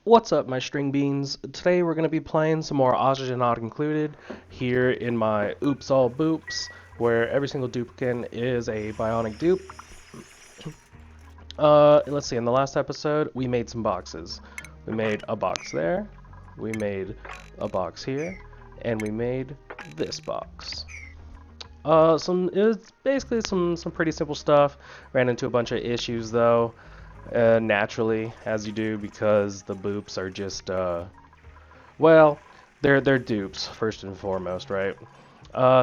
What's up, my string beans? Today we're going to be playing some more Oxygen Not Included here in my Oops All Boops, where every single duplicate is a bionic dupe. Let's see, in the last episode we made some boxes. We made a box there, we made a box here, and we made this box. It's basically some pretty simple stuff. Ran into a bunch of issues though. Naturally, as you do, because the boops are just well, they're dupes first and foremost, right?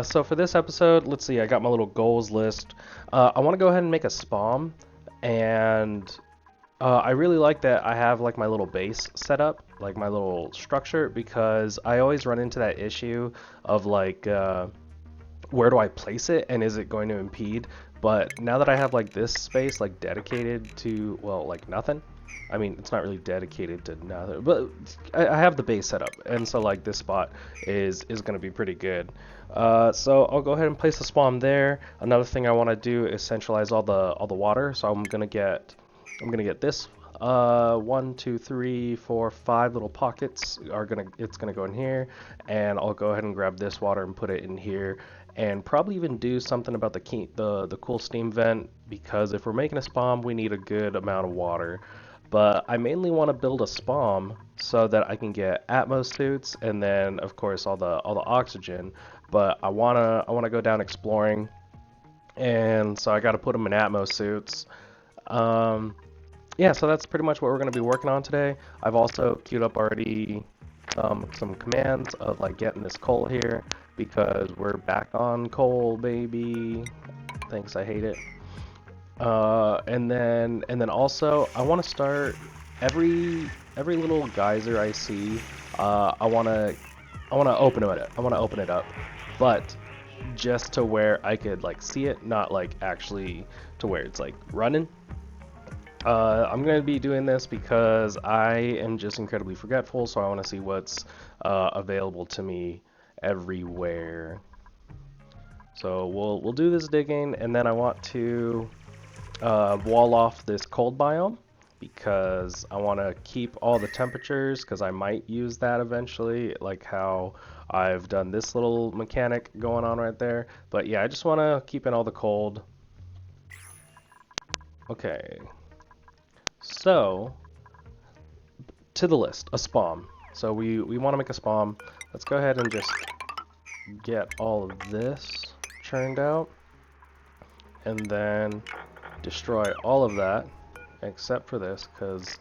So for this episode, let's see. I got my little goals list. I want to go ahead and make a SPOM, and I really like that I have like my little base set up, like my little structure, because I always run into that issue of like where do I place it and is it going to impede? But now that I have like this space like dedicated to, well, like nothing. I mean, it's not really dedicated to nothing, but I have the base set up, and so like this spot is going to be pretty good. So I'll go ahead and place the spawn there. Another thing I want to do is centralize all the water. So I'm gonna get this. 1, 2, 3, 4, 5 little pockets it's gonna go in here, and I'll go ahead and grab this water and put it in here, and probably even do something about the cool steam vent, because if we're making a SPOM, we need a good amount of water. But I mainly want to build a SPOM so that I can get Atmos suits, and then of course all the oxygen. But I wanna go down exploring, and so I got to put them in Atmos suits. Yeah, so that's pretty much what we're going to be working on today. I've also queued up already some commands of like getting this coal here, because we're back on coal, baby. Thanks, I hate it. And then also I want to start every little geyser I see. I want to open it up, but just to where I could like see it, not like actually to where it's like running. I'm going to be doing this because I am just incredibly forgetful, so I want to see what's available to me everywhere. So we'll do this digging, and then I want to wall off this cold biome, because I want to keep all the temperatures, because I might use that eventually, like how I've done this little mechanic going on right there. But yeah, I just want to keep in all the cold. Okay. So, to the list, a SPOM. So we want to make a SPOM. Let's go ahead and just get all of this churned out, and then destroy all of that, except for this, because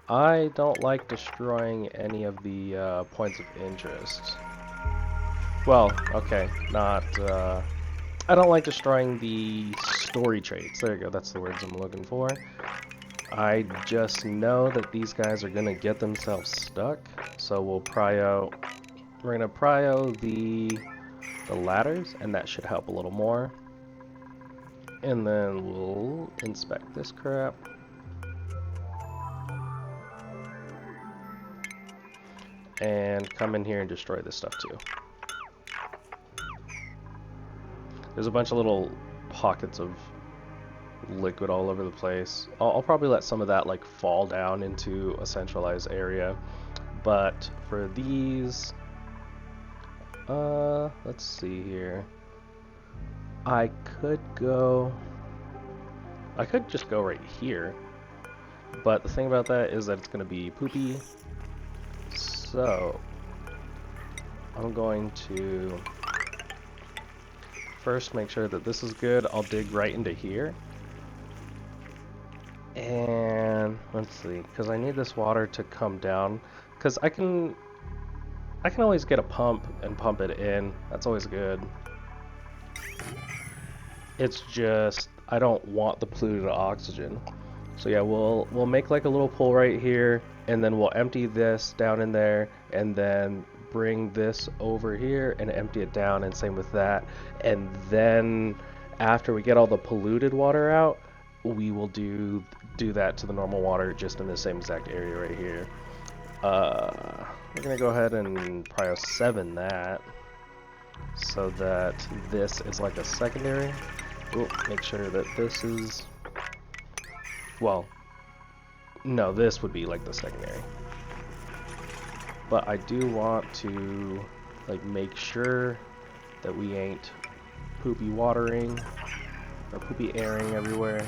I don't like destroying any of the points of interest. Well, okay, not, I don't like destroying the story traits. There you go, that's the words I'm looking for. I just know that these guys are gonna get themselves stuck, so we're gonna prio the ladders, and that should help a little more. And then we'll inspect this crap. And come in here and destroy this stuff too. There's a bunch of little pockets of liquid all over the place. I'll probably let some of that like fall down into a centralized area. But for these, let's see here. I could just go right here. But the thing about that is that it's going to be poopy. So I'm going to first make sure that this is good. I'll dig right into here. And let's see, because I need this water to come down, because I can always get a pump and pump it in. That's always good. It's just I don't want the polluted oxygen. So yeah, we'll make like a little pool right here, and then we'll empty this down in there, and then bring this over here and empty it down, and same with that. And then after we get all the polluted water out, we will do that to the normal water, just in the same exact area right here. We're gonna go ahead and prio 7 that, so that this is like a secondary. We'll make sure that this is, well, no, this would be like the secondary. But I do want to like make sure that we ain't poopy watering or poopy airing everywhere.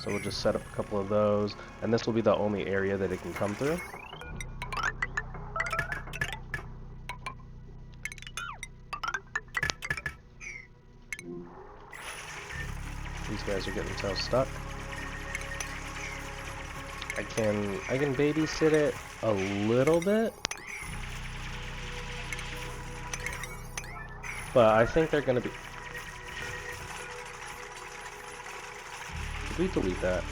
So we'll just set up a couple of those, and this will be the only area that it can come through. These guys are getting so stuck. I can babysit it a little bit, but I think they're gonna be. Did we delete that?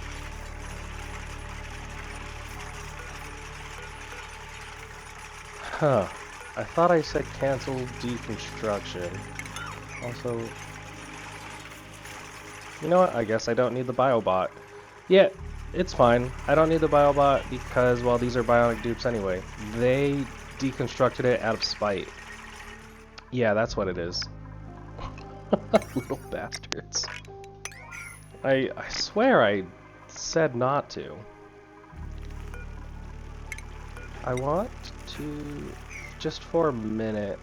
Huh. I thought I said cancel deconstruction. Also, you know what? I guess I don't need the biobot. Yeah, it's fine. I don't need the biobot because, well, these are bionic dupes anyway. They deconstructed it out of spite. Yeah, that's what it is. Little bastards. I swear I said not to. I want to, just for a minute,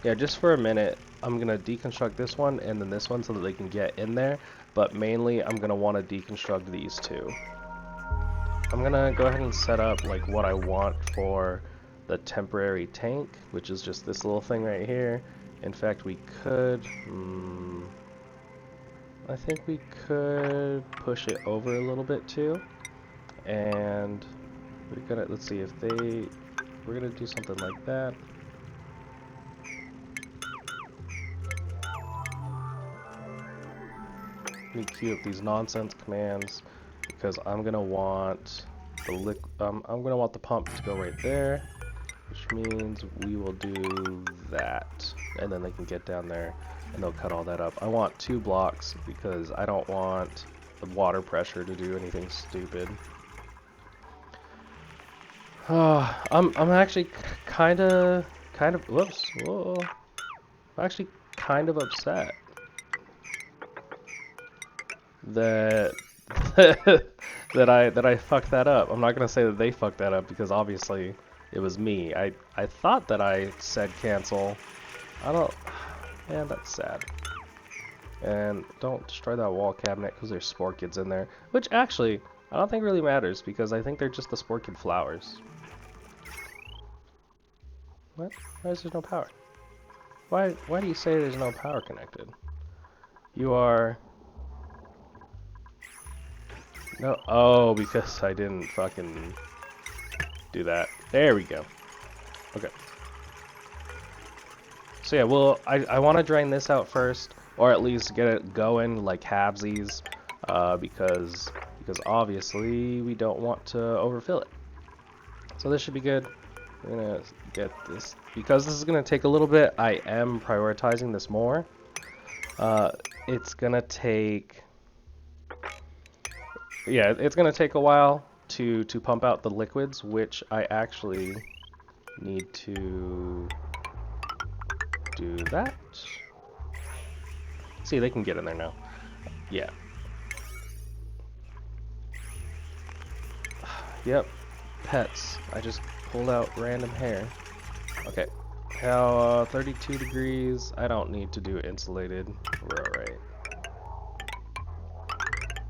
yeah, just for a minute, I'm going to deconstruct this one and then this one so that they can get in there, but mainly I'm going to want to deconstruct these two. I'm going to go ahead and set up like what I want for the temporary tank, which is just this little thing right here. In fact, we could, I think we could push it over a little bit too, and we're gonna, let's see if they, we're gonna do something like that. Let me queue up these nonsense commands because I'm gonna want the I'm gonna want the pump to go right there, which means we will do that, and then they can get down there and they'll cut all that up. I want 2 blocks because I don't want the water pressure to do anything stupid. I'm actually kind of, whoops, whoa. I'm actually kind of upset that that I fucked that up. I'm not gonna say that they fucked that up because obviously it was me. I thought that I said cancel. I don't. Man, that's sad. And don't destroy that wall cabinet because there's spore kids in there, which actually I don't think really matters because I think they're just the spore kid flowers. What? Why is there no power? Why do you say there's no power connected? You are... No, oh, because I didn't fucking do that. There we go. Okay. So yeah, well, I want to drain this out first, or at least get it going like halvesies, because obviously we don't want to overfill it. So this should be good. We're gonna get this, because this is gonna take a little bit, I am prioritizing this more. It's gonna take, yeah, it's gonna take a while to pump out the liquids, which I actually need to do that. See, they can get in there now. Yeah. Yep. Pets. I just pulled out random hair. Okay. Now, 32 degrees. I don't need to do insulated. We're alright.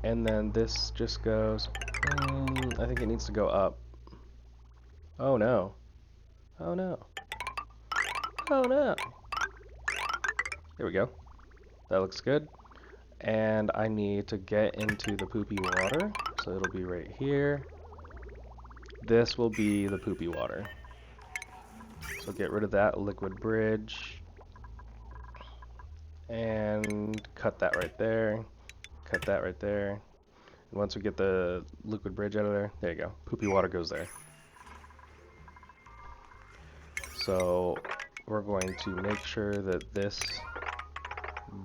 And then this just goes... I think it needs to go up. Oh no. Oh no. Oh no. There we go. That looks good. And I need to get into the poopy water. So it'll be right here. This will be the poopy water. So get rid of that liquid bridge. And cut that right there. Cut that right there. And once we get the liquid bridge out of there, there you go. Poopy water goes there. So we're going to make sure that this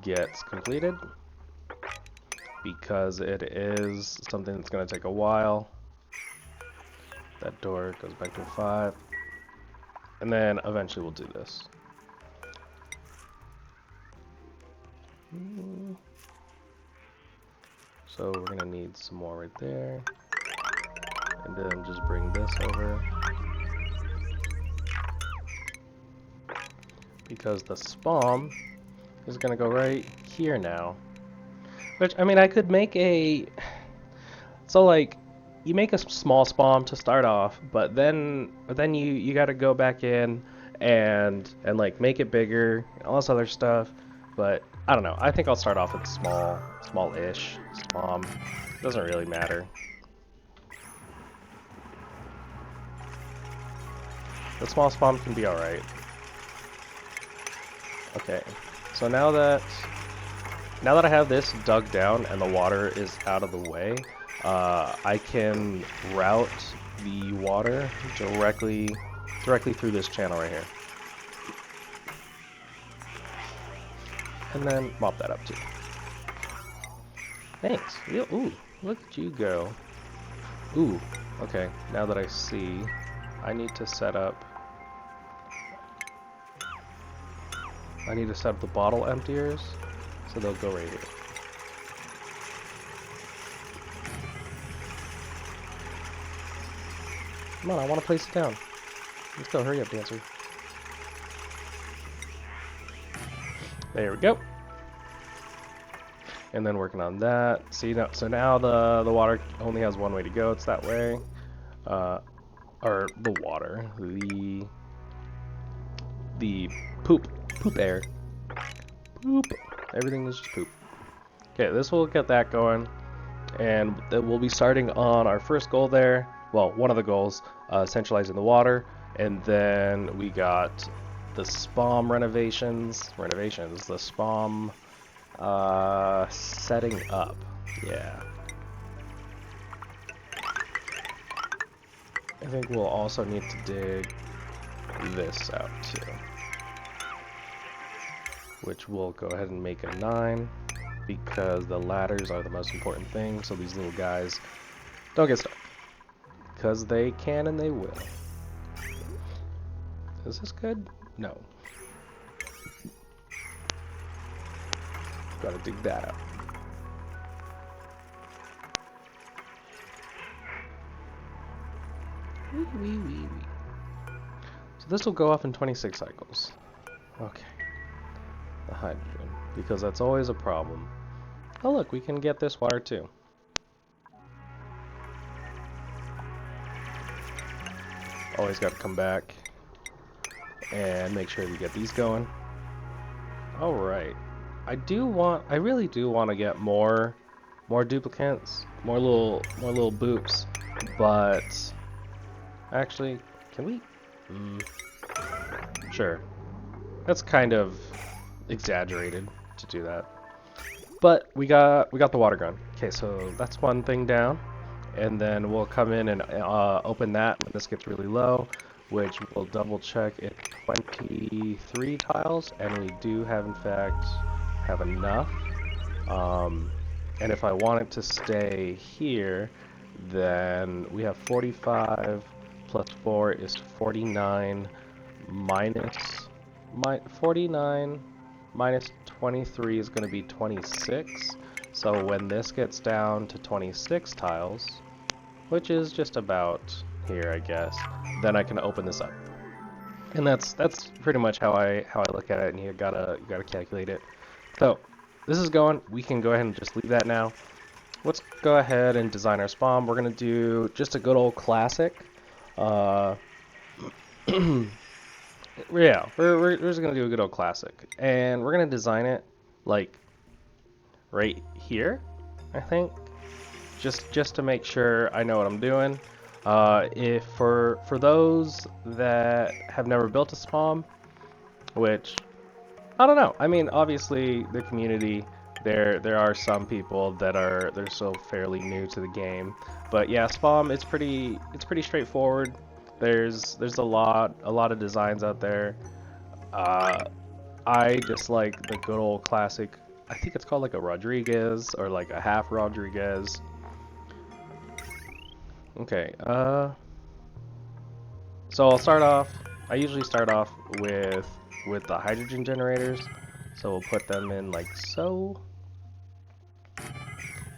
gets completed because it is something that's going to take a while. That door goes back to 5. And then eventually we'll do this. So we're going to need some more right there. And then just bring this over. because the SPOM is gonna go right here now. Which, I mean, I could make a... So, like, you make a small SPOM to start off, but then you gotta go back in and like make it bigger and all this other stuff. But I don't know. I think I'll start off with small-ish SPOM. Doesn't really matter. The small SPOM can be all right. Okay. So now that I have this dug down and the water is out of the way, I can route the water directly through this channel right here. And then mop that up too. Thanks. Ooh, look at you go. Ooh, okay. Now that I see, I need to set up the bottle emptiers, so they'll go right here. Come on, I want to place it down. Let's go, hurry up, Dancer. There we go. And then working on that. See, so now the water only has one way to go. It's that way. Or the water, the poop air. Poop. Everything is just poop. Okay, this will get that going, and we'll be starting on our first goal there. Well, one of the goals, centralizing the water, and then we got the SPOM renovations, the SPOM setting up. Yeah. I think we'll also need to dig this out too, which we'll go ahead and make a 9 because the ladders are the most important thing, so these little guys don't get stuck, because they can and they will. Is this good? No. Gotta dig that out. So this will go off in 26 cycles. Okay. The hydrogen, because that's always a problem. Oh look, we can get this water too. Always got to come back and make sure we get these going. All right. I really do want to get more duplicates, more little boops, but actually, can we? Sure. That's kind of exaggerated to do that. But we got the water gun. Okay, so that's one thing down. And then we'll come in and open that when this gets really low, which we'll double check it's 23 tiles, and we do have in fact have enough. And if I want it to stay here, then we have 45 plus 4 is 49 49 minus 23 is going to be 26. So when this gets down to 26 tiles, which is just about here, I guess, then I can open this up. And that's pretty much how I look at it, and you gotta calculate it. So this is going. We can go ahead and just leave that now. Let's go ahead and design our SPOM. We're gonna do just a good old classic. Yeah, we're just gonna do a good old classic, and we're gonna design it like right here, I think, just to make sure I know what I'm doing. If for those that have never built a SPOM, which I don't know. I mean, obviously the community, there are some people that they're still fairly new to the game, but yeah, SPOM it's pretty straightforward. There's a lot of designs out there. I just like the good old classic. I think it's called like a Rodriguez or like a half Rodriguez. Okay, so I'll start off, I usually start off with the hydrogen generators, so we'll put them in like so.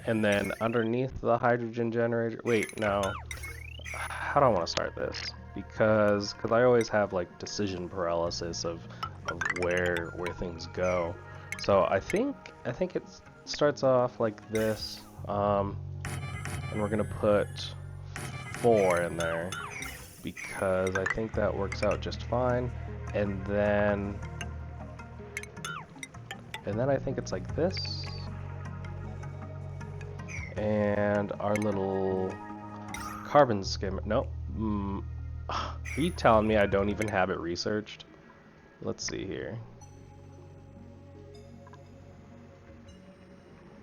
And then underneath the hydrogen generator, wait, no, how do I want to start this? Because I always have like decision paralysis of of where things go. So I think it starts off like this, and we're gonna put 4 in there because I think that works out just fine. And then I think it's like this. And our little carbon skimmer. Nope. Are you telling me I don't even have it researched? Let's see here.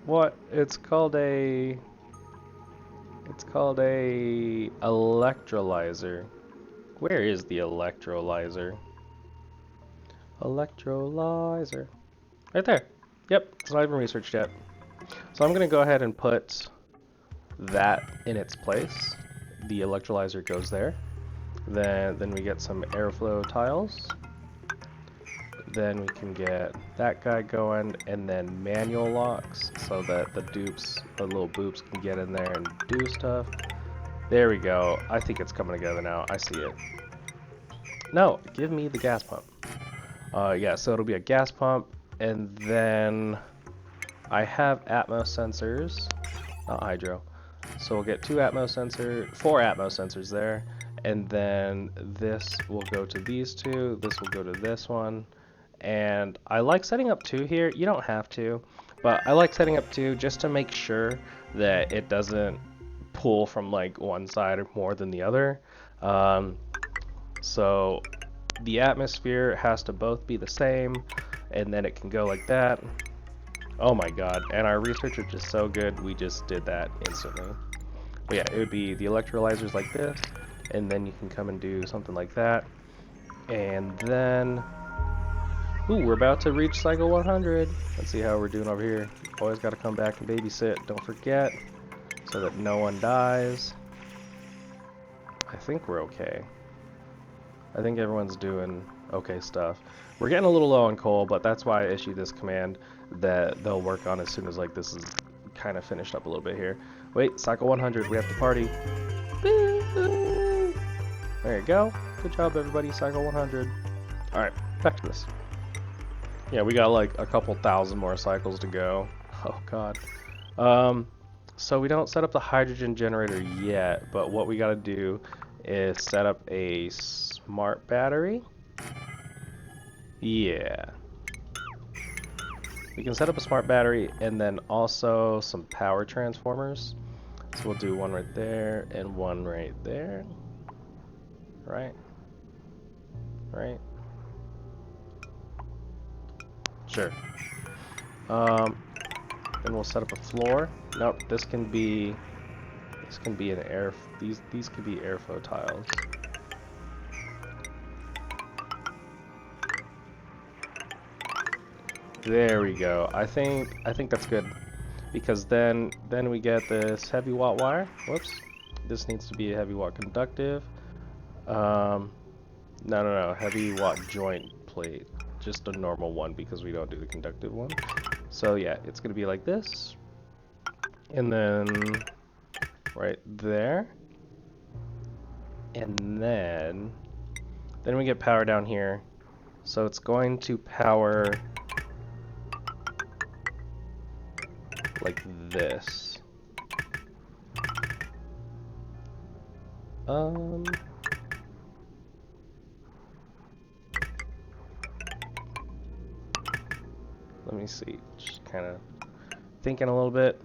What? It's called a electrolyzer. Where is the electrolyzer? Electrolyzer. Right there. Yep, it's not even researched yet. So I'm going to go ahead and put that in its place. The electrolyzer goes there. Then we get some airflow tiles. Then we can get that guy going, and then manual locks so that the little boops can get in there and do stuff. There we go. I think it's coming together now. I see it. No, give me the gas pump. Yeah, so it'll be a gas pump, and then I have Atmos sensors, not hydro. So we'll get 4 Atmos sensors there, and then this will go to these 2, this will go to this one, and I like setting up 2 here. You don't have to, but I like setting up 2 just to make sure that it doesn't pull from like one side or more than the other. So the atmosphere has to both be the same, and then it can go like that. Oh my god, and our research is just so good, we just did that instantly. But yeah, it would be the electrolyzers like this, and then you can come and do something like that. And then, ooh, we're about to reach cycle 100. Let's see how we're doing over here. Always got to come back and babysit, don't forget, so that no one dies. I think we're okay. I think everyone's doing okay stuff. We're getting a little low on coal, but that's why I issued this command that they'll work on as soon as like this is kind of finished up a little bit here. Wait, cycle 100, we have to party. There you go. Good job, everybody. Cycle 100. All right, back to this. Yeah, we got like a couple thousand more cycles to go. Oh god. So we don't set up the hydrogen generator yet, but what we got to do is set up a smart battery. Yeah. We can set up a smart battery and then also some power transformers. So we'll do one right there and one right there. Right? Right? Sure. Then we'll set up a floor. Nope, this can be an air. These could be airflow tiles. There we go. I think that's good, because then we get this heavy watt wire. Whoops. This needs to be a heavy watt conductive. No. Heavy watt joint plate. Just a normal one because we don't do the conductive one. So yeah, it's gonna be like this, and then right there, and then we get power down here. So it's going to power like this. Let me see, just kind of thinking a little bit.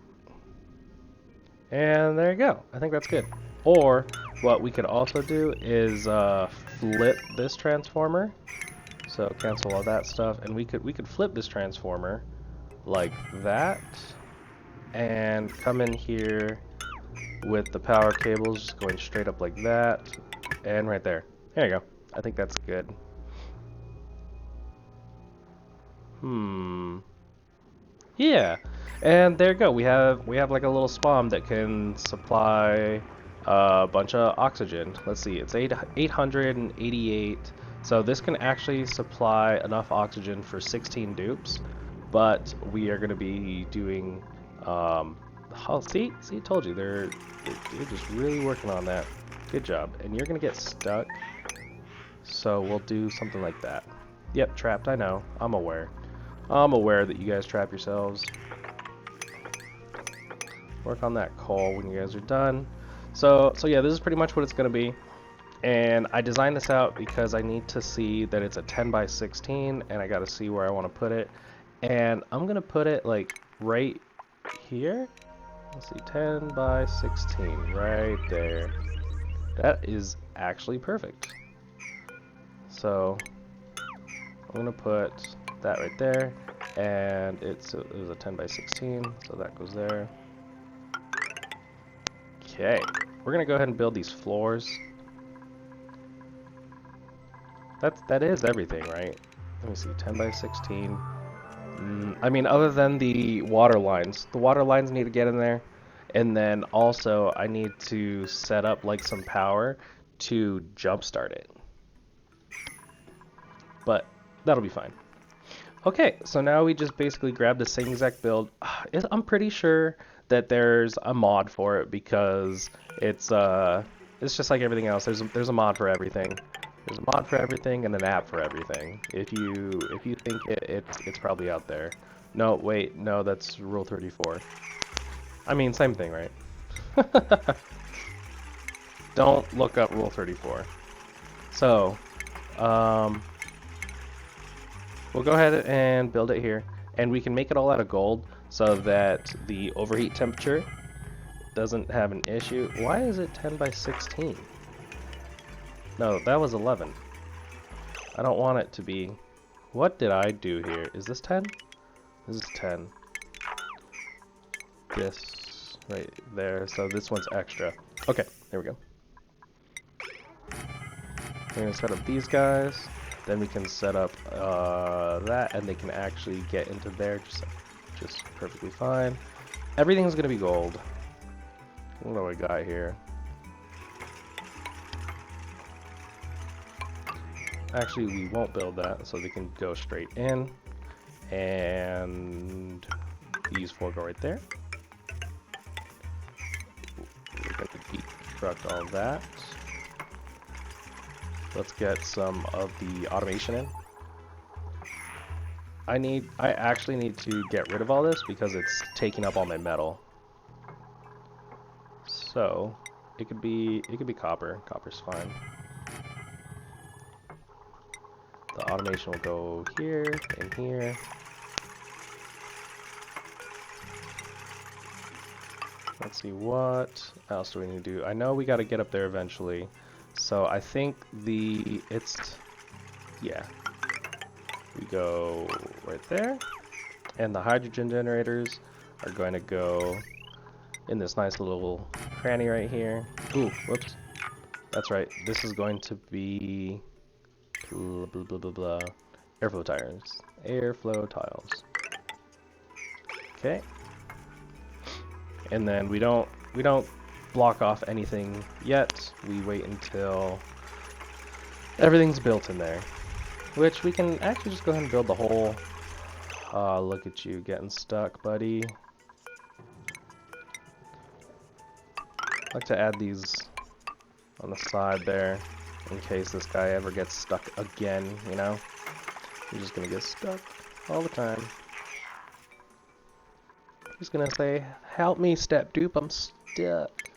And there you go. I think that's good. Or what we could also do is flip this transformer. So cancel all that stuff, and we could flip this transformer like that, and come in here with the power cables just going straight up like that, and right there. There you go. I think that's good. Yeah, and there you go. We have like a little SPOM that can supply a bunch of oxygen. Let's see, it's 888. So this can actually supply enough oxygen for 16 dupes, but we are going to be doing. Oh, see, I told you they're just really working on that. Good job. And you're going to get stuck. So we'll do something like that. Yep, trapped, I know. I'm aware. I'm aware that you guys trap yourselves. Work on that coal when you guys are done. So yeah, this is pretty much what it's going to be. And I designed this out because I need to see that it's a 10 by 16, and I got to see where I want to put it. And I'm going to put it like right here. Let's see, 10 by 16, right there. That is actually perfect. So I'm going to put that right there, and it was a 10 by 16, so that goes there. Okay, we're going to go ahead and build these floors. That is everything, right? Let me see, 10 by 16. I mean, other than the water lines. The water lines need to get in there. And then also, I need to set up like some power to jumpstart it. But that'll be fine. Okay, so now we just basically grab the same exact build. I'm pretty sure that there's a mod for it because it's just like everything else. There's a mod for everything. There's a mod for everything and an app for everything. If you think it's probably out there. No, wait, no, that's Rule 34. I mean, same thing, right? Don't look up Rule 34. So, we'll go ahead and build it here, and we can make it all out of gold so that the overheat temperature doesn't have an issue. Why is it 10 by 16? No, that was 11. I don't want it to be... What did I do here? Is this 10? This is 10. This right there, so this one's extra. Okay, there we go. We're gonna set up these guys, then we can set up that, and they can actually get into there just perfectly fine. Everything's gonna be gold. What do I got here? Actually, we won't build that, so they can go straight in. And these four go right there. We're going to deconstruct all that. Let's get some of the automation in. I actually need to get rid of all this because it's taking up all my metal. So it could be copper. Copper's fine. The automation will go here and here. Let's see, what else do we need to do? I know we got to get up there eventually. So I think yeah. We go right there. And the hydrogen generators are going to go in this nice little cranny right here. Ooh, whoops. That's right. This is going to be blah, blah, blah, blah, blah. Airflow tires. Airflow tiles. Okay. And then we don't block off anything yet. We wait until everything's built in there. Which we can actually just go ahead and build the whole... look at you getting stuck, buddy. I like to add these on the side there in case this guy ever gets stuck again, you know? He's just gonna get stuck all the time. He's gonna say, "Help me, step dupe, I'm stuck."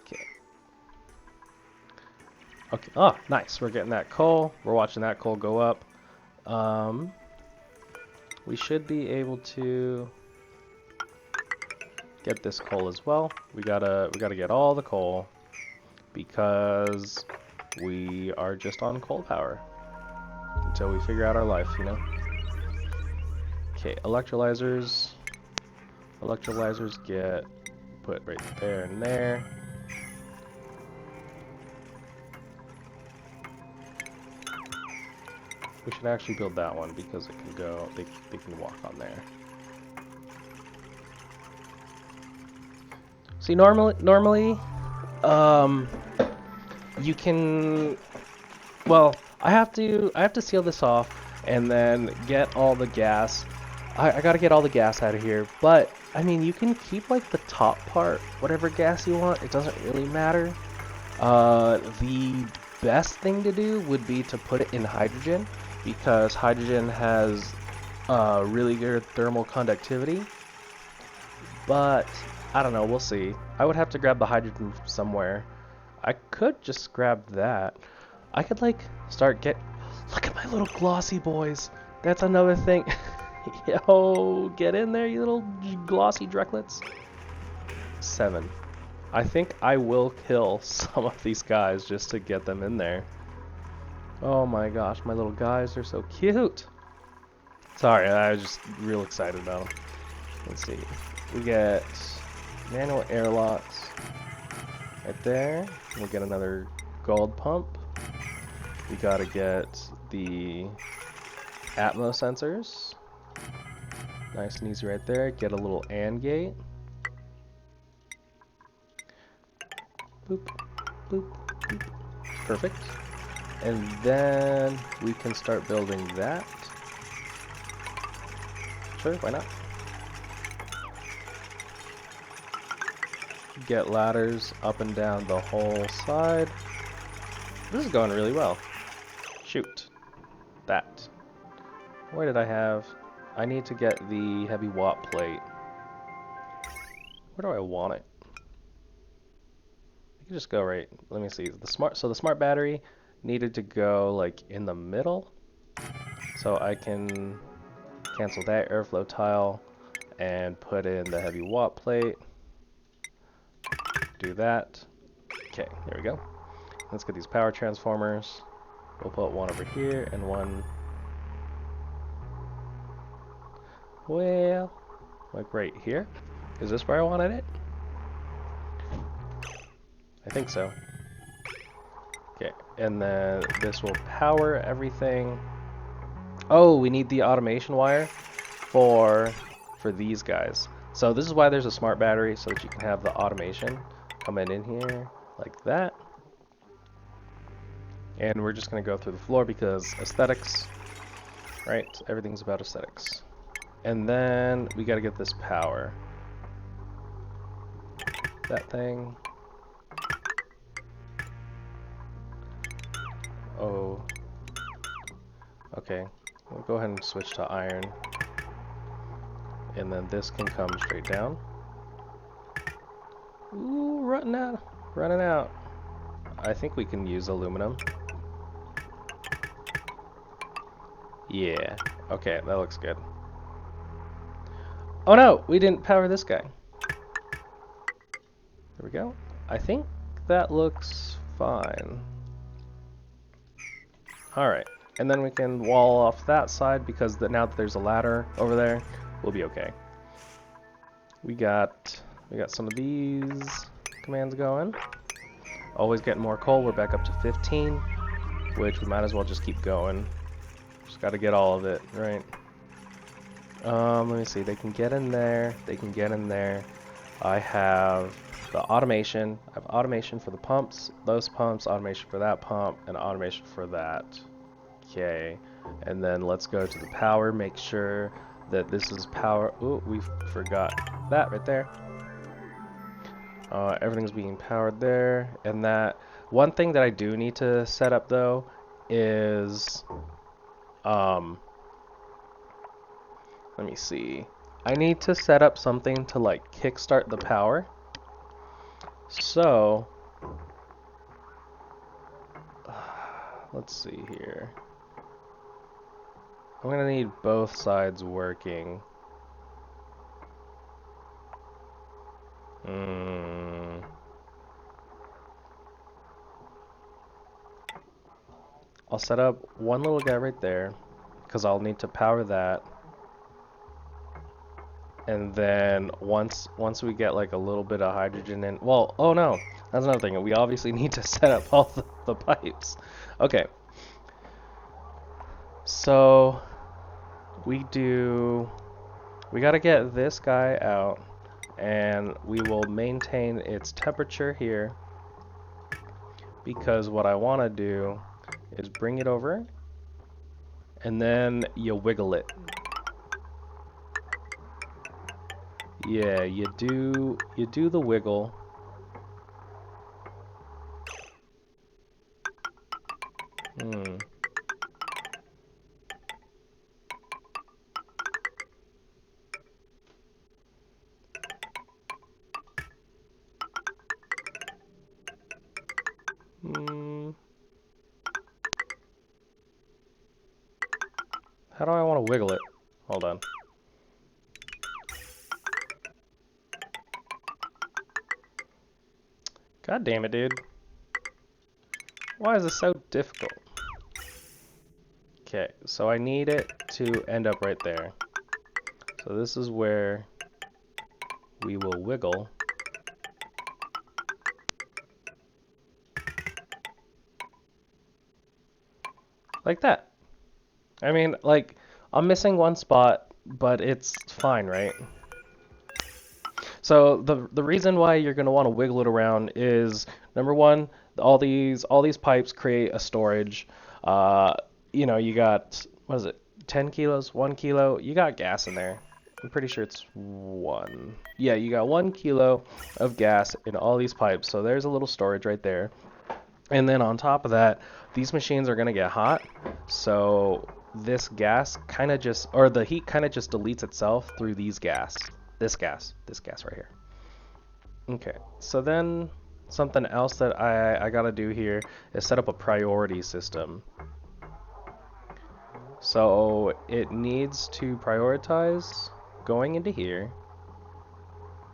Okay. Okay. Oh, nice. We're getting that coal. We're watching that coal go up. We should be able to get this coal as well. We gotta get all the coal because we are just on coal power until we figure out our life, you know. Okay, electrolyzers. Electrolyzers get put right there and there. We should actually build that one because it can go, they can walk on there. See, normally, you can, well, I have to seal this off and then get all the gas. I gotta get all the gas out of here, but I mean, you can keep like the top part, whatever gas you want. It doesn't really matter. The best thing to do would be to put it in hydrogen, because hydrogen has really good thermal conductivity. But I don't know, we'll see. I would have to grab the hydrogen from somewhere. I could just grab that. I could like look at my little glossy boys. That's another thing. Yo, get in there, you little glossy drecklets. 7. I think I will kill some of these guys just to get them in there. Oh my gosh, my little guys are so cute. Sorry, I was just real excited about them. Let's see. We get manual airlocks right there. We'll get another gold pump. We gotta get the Atmos sensors. Nice and easy right there. Get a little AND gate. Boop, boop, boop. Perfect. And then we can start building that. Sure, why not? Get ladders up and down the whole side. This is going really well. Shoot. That. Where did I have? I need to get the heavy watt plate. Where do I want it? I can just go right. Let me see. So the smart battery needed to go like in the middle. So I can cancel that airflow tile and put in the heavy watt plate. Do that. Okay, there we go. Let's get these power transformers. We'll put one over here and one, well, like right here. Is this where I wanted it? I think so. Okay, and then this will power everything. Oh, we need the automation wire for these guys. So this is why there's a smart battery, so that you can have the automation coming in here like that. And we're just going to go through the floor because aesthetics, right? Everything's about aesthetics. And then we got to get this power. That thing. Oh. Okay. We'll go ahead and switch to iron. And then this can come straight down. Ooh, running out. Running out. I think we can use aluminum. Yeah. Okay, that looks good. Oh no, we didn't power this guy. There we go. I think that looks fine. Alright, and then we can wall off that side because now that there's a ladder over there, we'll be okay. We got some of these commands going. Always getting more coal. We're back up to 15, which we might as well just keep going. Just got to get all of it, right? Let me see. They can get in there. They can get in there. I have the automation. I have automation for the pumps, those pumps, automation for that pump, and automation for that. Okay. And then let's go to the power. Make sure that this is power. Ooh, we forgot that right there. Everything's being powered there. And that one thing that I do need to set up though is let me see. I need to set up something to like kickstart the power. So let's see here. I'm gonna need both sides working. I'll set up one little guy right there because I'll need to power that. And then once we get like a little bit of hydrogen in, well, oh no, that's another thing. We obviously need to set up all the pipes. Okay. So we gotta get this guy out, and we will maintain its temperature here because what I want to do is bring it over and then you wiggle it. Yeah, you do the wiggle. Hmm. Hmm. How do I want to wiggle it? Hold on. God damn it, dude. Why is this so difficult? Okay, so I need it to end up right there. So this is where we will wiggle. Like that. I mean, like, I'm missing one spot, but it's fine, right? So the reason why you're going to want to wiggle it around is, number one, all these pipes create a storage. Uh, you know, you got, what is it, 10 kilos, 1 kilo? You got gas in there. I'm pretty sure it's 1. Yeah, you got 1 kilo of gas in all these pipes, so there's a little storage right there. And then on top of that, these machines are going to get hot, so this gas kind of just, or the heat kind of just deletes itself through these gas. This gas right here. Okay, so then something else that I gotta do here is set up a priority system. So it needs to prioritize going into here,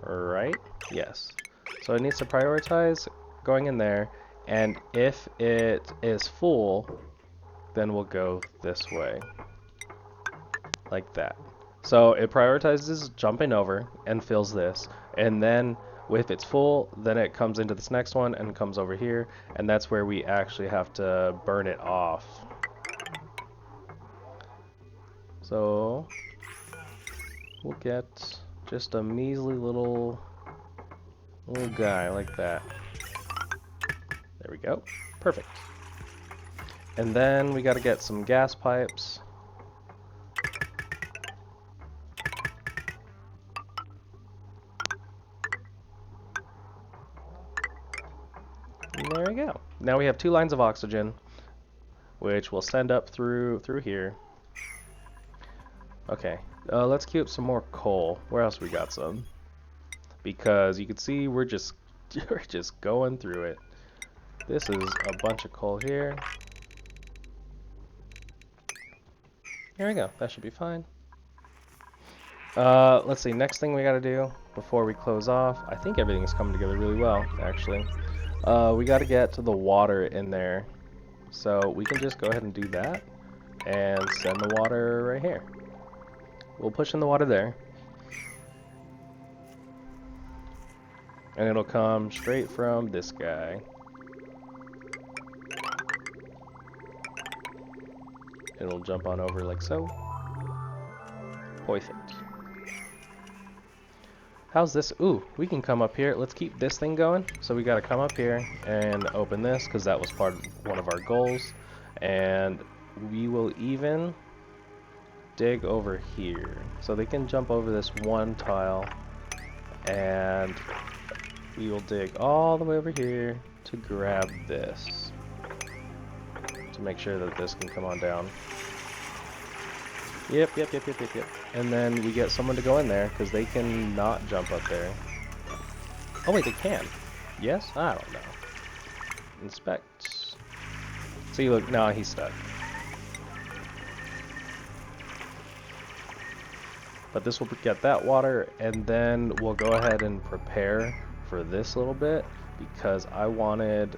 right? Yes. So it needs to prioritize going in there, and if it is full, then we'll go this way, like that. So it prioritizes jumping over and fills this, and then if it's full, then it comes into this next one and comes over here, and that's where we actually have to burn it off. So we'll get just a measly little guy like that. There we go. Perfect. And then we got to get some gas pipes. And there we go. Now we have 2 lines of oxygen, which will send up through here. Okay, let's queue up some more coal. Where else we got some? Because you can see we're just going through it. This is a bunch of coal here. Here we go. That should be fine. Let's see. Next thing we got to do before we close off. I think everything's coming together really well, actually. We got to get to the water in there. So we can just go ahead and do that and send the water right here. We'll push in the water there. And it'll come straight from this guy. It'll jump on over like so. Perfect. How's this? Ooh, we can come up here. Let's keep this thing going. So we gotta come up here and open this because that was part of one of our goals. And we will even dig over here. So they can jump over this one tile. And we will dig all the way over here to grab this. To make sure that this can come on down. Yep. And then we get someone to go in there, because they can not jump up there. Oh wait, they can. Yes? I don't know. Inspect. See, look, now he's stuck. But this will get that water, and then we'll go ahead and prepare for this little bit, because I wanted...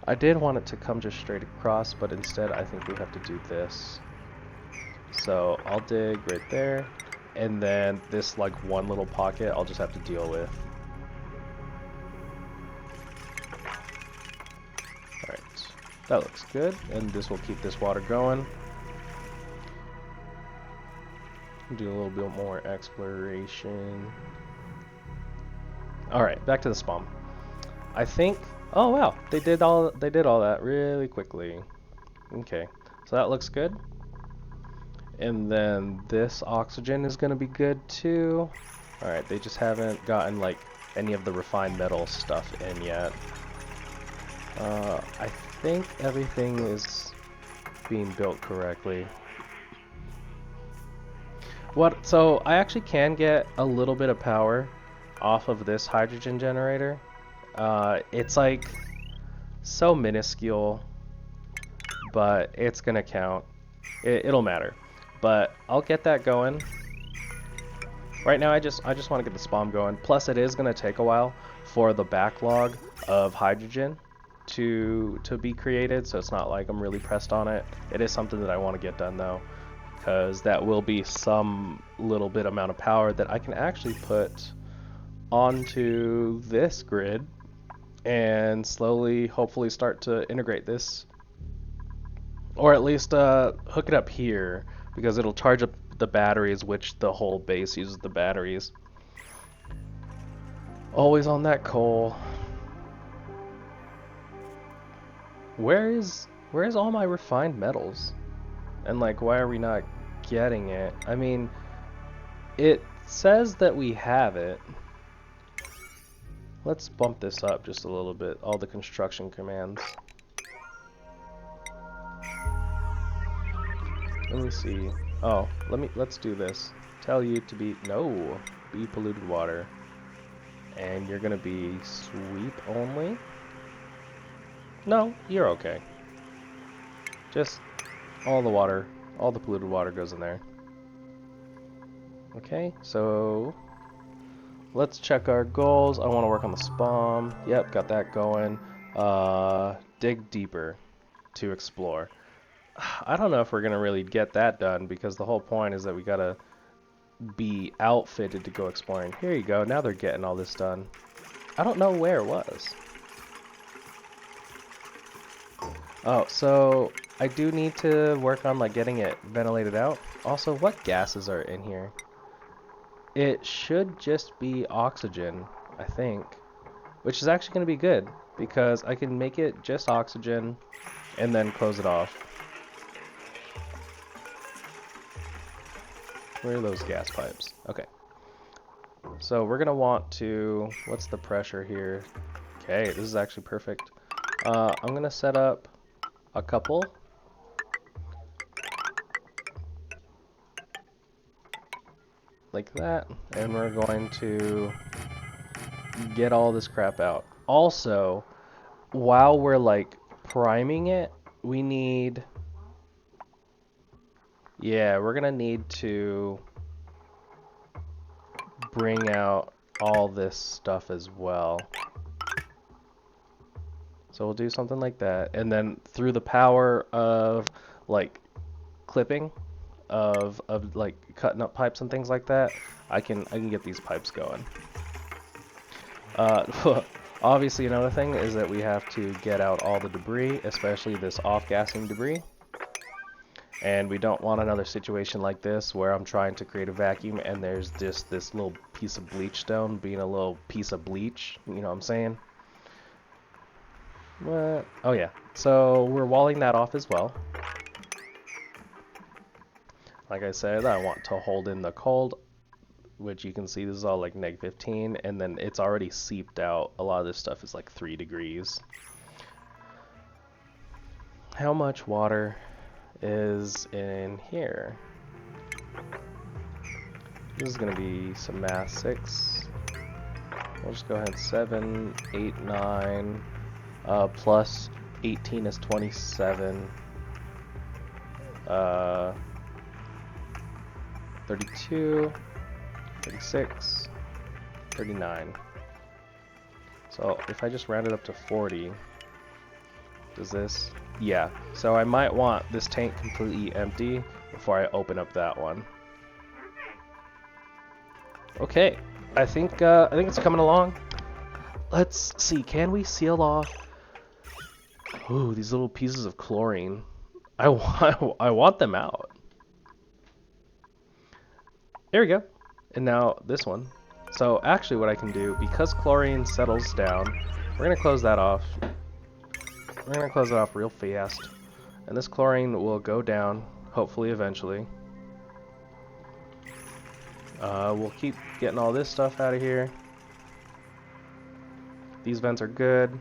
I did want it to come just straight across, but instead I think we have to do this. So I'll dig right there, and then this like one little pocket I'll just have to deal with. Alright, that looks good, and this will keep this water going. Do a little bit more exploration. Alright, back to the SPOM. I think... Oh wow, they did all that really quickly. Okay, so that looks good. And then this oxygen is gonna be good too. Alright, they just haven't gotten like any of the refined metal stuff in yet. I think everything is being built correctly. So I actually can get a little bit of power off of this hydrogen generator. It's like so minuscule, but it's gonna count. It'll matter. But I'll get that going. Right now I just want to get the SPOM going. Plus it is gonna take a while for the backlog of hydrogen to be created, so it's not like I'm really pressed on it. It is something that I want to get done though, because that will be some little bit amount of power that I can actually put onto this grid and slowly, hopefully, start to integrate this, or at least hook it up here, because it'll charge up the batteries, which the whole base uses the batteries. Always on that coal. Where's all my refined metals? And like, why are we not getting it? I mean, it says that we have it. Let's bump this up just a little bit, all the construction commands. Let me see. Oh, let's do this. Tell you to be polluted water. And you're gonna be sweep only? No, you're okay. Just all the water, all the polluted water goes in there. Okay, so let's check our goals. I want to work on the SPOM. Yep, got that going. Dig deeper to explore. I don't know if we're gonna really get that done, because the whole point is that we gotta be outfitted to go exploring. Here you go. Now they're getting all this done. I don't know where it was. Oh, so I do need to work on like getting it ventilated out. Also, what gases are in here? It should just be oxygen, I think, which is actually going to be good because I can make it just oxygen and then close it off. Where are those gas pipes? Okay. So we're going to want to, what's the pressure here? Okay, this is actually perfect. I'm going to set up a couple. Like that, and we're going to get all this crap out. Also, while we're like priming it, we need, we're gonna need to bring out all this stuff as well. So we'll do something like that, and then through the power of like clipping of like cutting up pipes and things like that, I can get these pipes going. Obviously, another thing is that we have to get out all the debris, especially this off-gassing debris. And we don't want another situation like this where I'm trying to create a vacuum and there's just this little piece of bleach stone being a little piece of bleach. You know what I'm saying? What? Oh yeah. So we're walling that off as well. Like I said, I want to hold in the cold, which you can see this is all like -15, and then it's already seeped out. A lot of this stuff is like 3 degrees. How much water is in here? This is going to be some math. 6. We'll just go ahead. 7, 8, 9. Plus 18 is 27. 32. 36, 39. So if I just round it up to 40, does this? Yeah. So I might want this tank completely empty before I open up that one. Okay, I think it's coming along. Let's see. Can we seal off? Ooh, these little pieces of chlorine. I want them out. There we go. And now this one. So actually what I can do, because chlorine settles down, we're going to close that off. We're going to close it off real fast. And this chlorine will go down, hopefully eventually. We'll keep getting all this stuff out of here. These vents are good.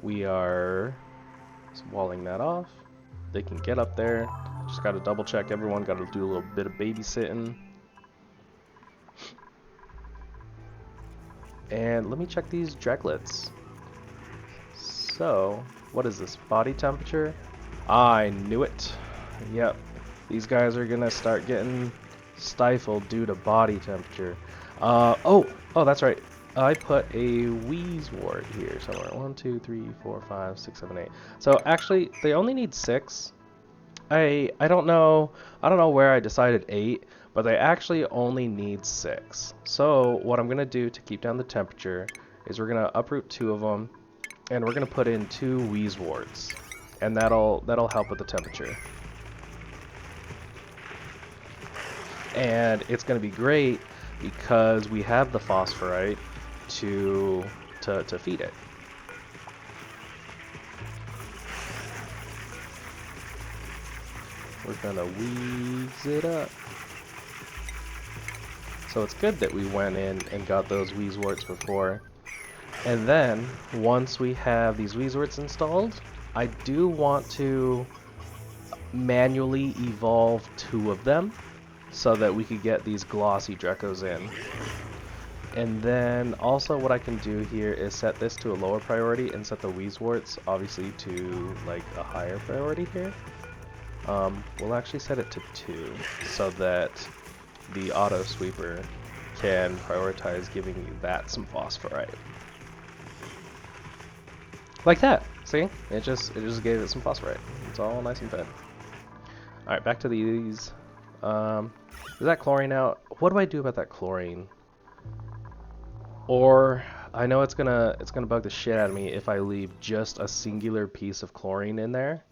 we are walling that off. They can get up there. Just got to double check everyone. Got to do a little bit of babysitting. And let me check these dreglets. So, what is this? Body temperature? I knew it. Yep. These guys are gonna start getting stifled due to body temperature. Oh, that's right. I put a wheeze wart here somewhere. 1, 2, 3, 4, 5, 6, 7, 8. So actually, they only need 6. I don't know. I don't know where I decided 8, but they actually only need 6. So what I'm gonna do to keep down the temperature is we're gonna uproot 2 of them, and we're gonna put in 2 wheeze warts, and that'll help with the temperature. And it's gonna be great because we have the phosphorite to feed it. We're gonna wheeze it up. So it's good that we went in and got those wheeze warts before. And then, once we have these wheeze warts installed, I do want to manually evolve 2 of them so that we could get these glossy Drecos in. And then also what I can do here is set this to a lower priority and set the wheeze warts obviously to like a higher priority here. We'll actually set it to 2 so that the auto sweeper can prioritize giving you that some phosphorite. Like that. See? It just gave it some phosphorite. It's all nice and fed. Alright, back to these. Is that chlorine out? What do I do about that chlorine? Or I know it's gonna bug the shit out of me if I leave just a singular piece of chlorine in there.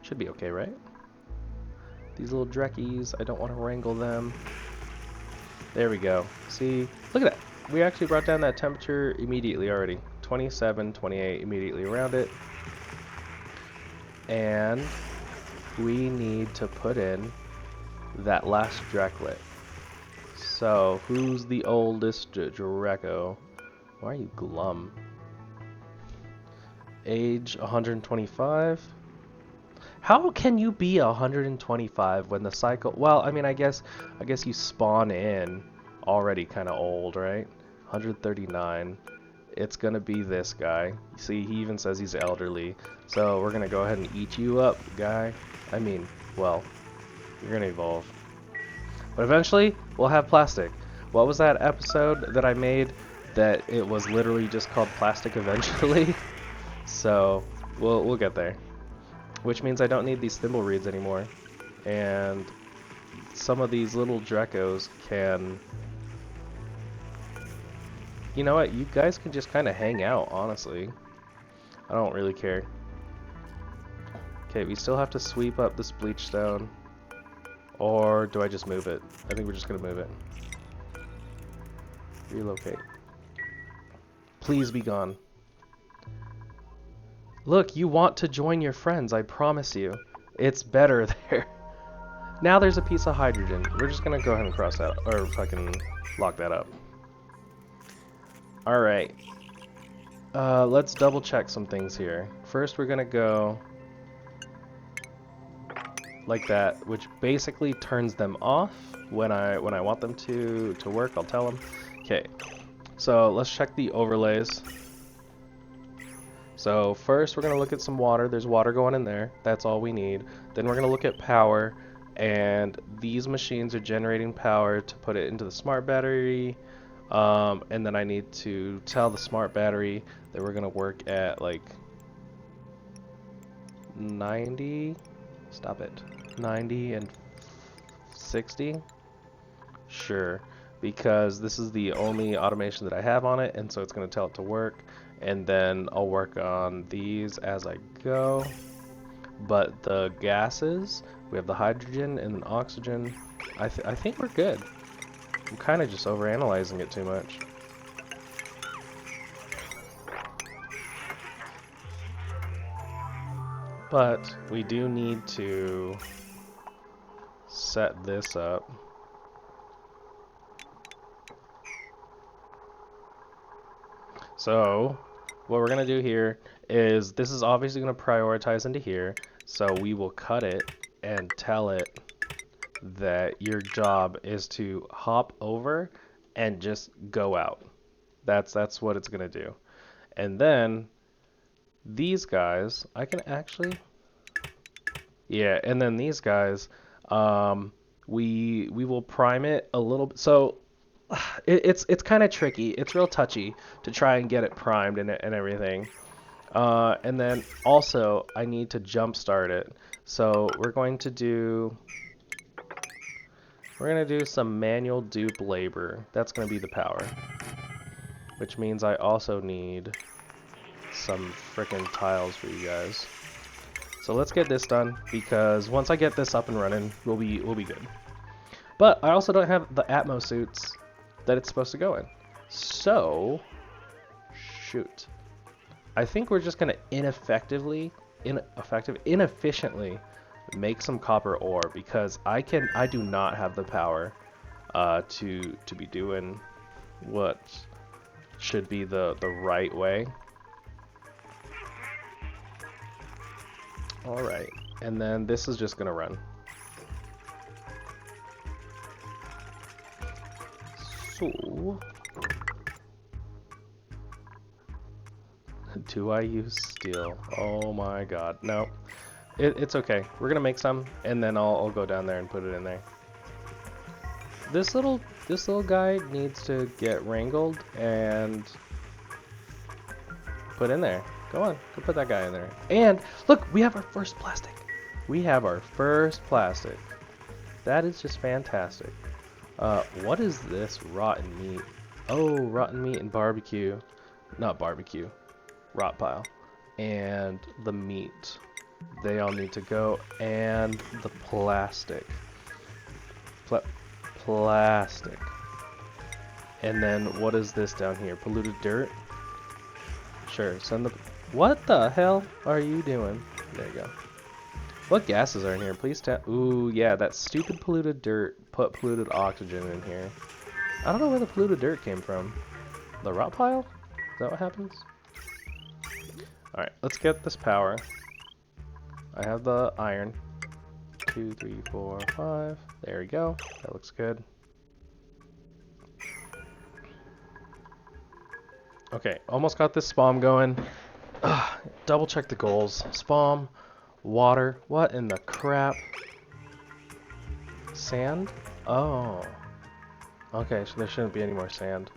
Should be okay, right? These little dreckies, I don't want to wrangle them. There we go. See? Look at that. We actually brought down that temperature immediately already. 27, 28 immediately around it. And we need to put in that last Dreklet. So, who's the oldest Dreco? Why are you glum? Age 125. How can you be 125 when the cycle? Well, I mean, I guess you spawn in already kind of old, right? 139. It's gonna be this guy. See, he even says he's elderly. So we're gonna go ahead and eat you up, guy. I mean, well, you're gonna evolve. But eventually, we'll have plastic. What was that episode that I made that it was literally just called Plastic Eventually? So we'll get there. Which means I don't need these thimble reeds anymore. And some of these little Drecos can... You know what? You guys can just kind of hang out, honestly. I don't really care. Okay, we still have to sweep up this bleach stone. Or do I just move it? I think we're just going to move it. Relocate. Please be gone. Look, you want to join your friends, I promise you. It's better there. Now there's a piece of hydrogen. We're just gonna go ahead and cross that, or fucking lock that up. Alright. Let's double check some things here. First we're gonna go like that, which basically turns them off when I want them to work. I'll tell them. Okay, so let's check the overlays. So first we're going to look at some water. There's water going in there. That's all we need. Then we're going to look at power, and these machines are generating power to put it into the smart battery. And then I need to tell the smart battery that we're going to work at like 90. Stop it. 90 and 60. Sure. Because this is the only automation that I have on it, and so it's going to tell it to work. And then I'll work on these as I go. But the gases, we have the hydrogen and oxygen. I think we're good. I'm kind of just overanalyzing it too much. But we do need to set this up. So what we're gonna do here is this is obviously gonna prioritize into here. So we will cut it and tell it that your job is to hop over and just go out. That's what it's gonna do. And then these guys, I can actually, yeah, and then these guys, we will prime it a little bit. So it's kind of tricky. It's real touchy to try and get it primed and everything. And then also I need to jump start it. So we're gonna do some manual dupe labor. That's gonna be the power, which means I also need some frickin' tiles for you guys. So let's get this done because once I get this up and running, we'll be good. But I also don't have the Atmo suits that it's supposed to go in. So shoot. I think we're just gonna inefficiently make some copper ore because I do not have the power to be doing what should be the right way. All right, and then this is just gonna run. So do I use steel? Oh my god, no. It's okay. We're gonna make some, and then I'll go down there and put it in there. This little guy needs to get wrangled and put in there. Go on, go put that guy in there. And look, we have our first plastic. We have our first plastic. That is just fantastic. What is this rotten meat? Oh, rotten meat and barbecue. Not barbecue. Rot pile. And the meat. They all need to go. And the plastic. Plastic. And then what is this down here? Polluted dirt? Sure, send the... What the hell are you doing? There you go. What gases are in here? Please tell... Ooh, yeah, that stupid polluted dirt put polluted oxygen in here. I don't know where the polluted dirt came from. The rot pile? Is that what happens? Alright, let's get this power. I have the iron. 2, 3, 4, 5. There we go. That looks good. Okay, almost got this SPOM going. Ugh, double check the goals. SPOM, water. What in the crap? Sand? Oh. Okay, so there shouldn't be any more sand.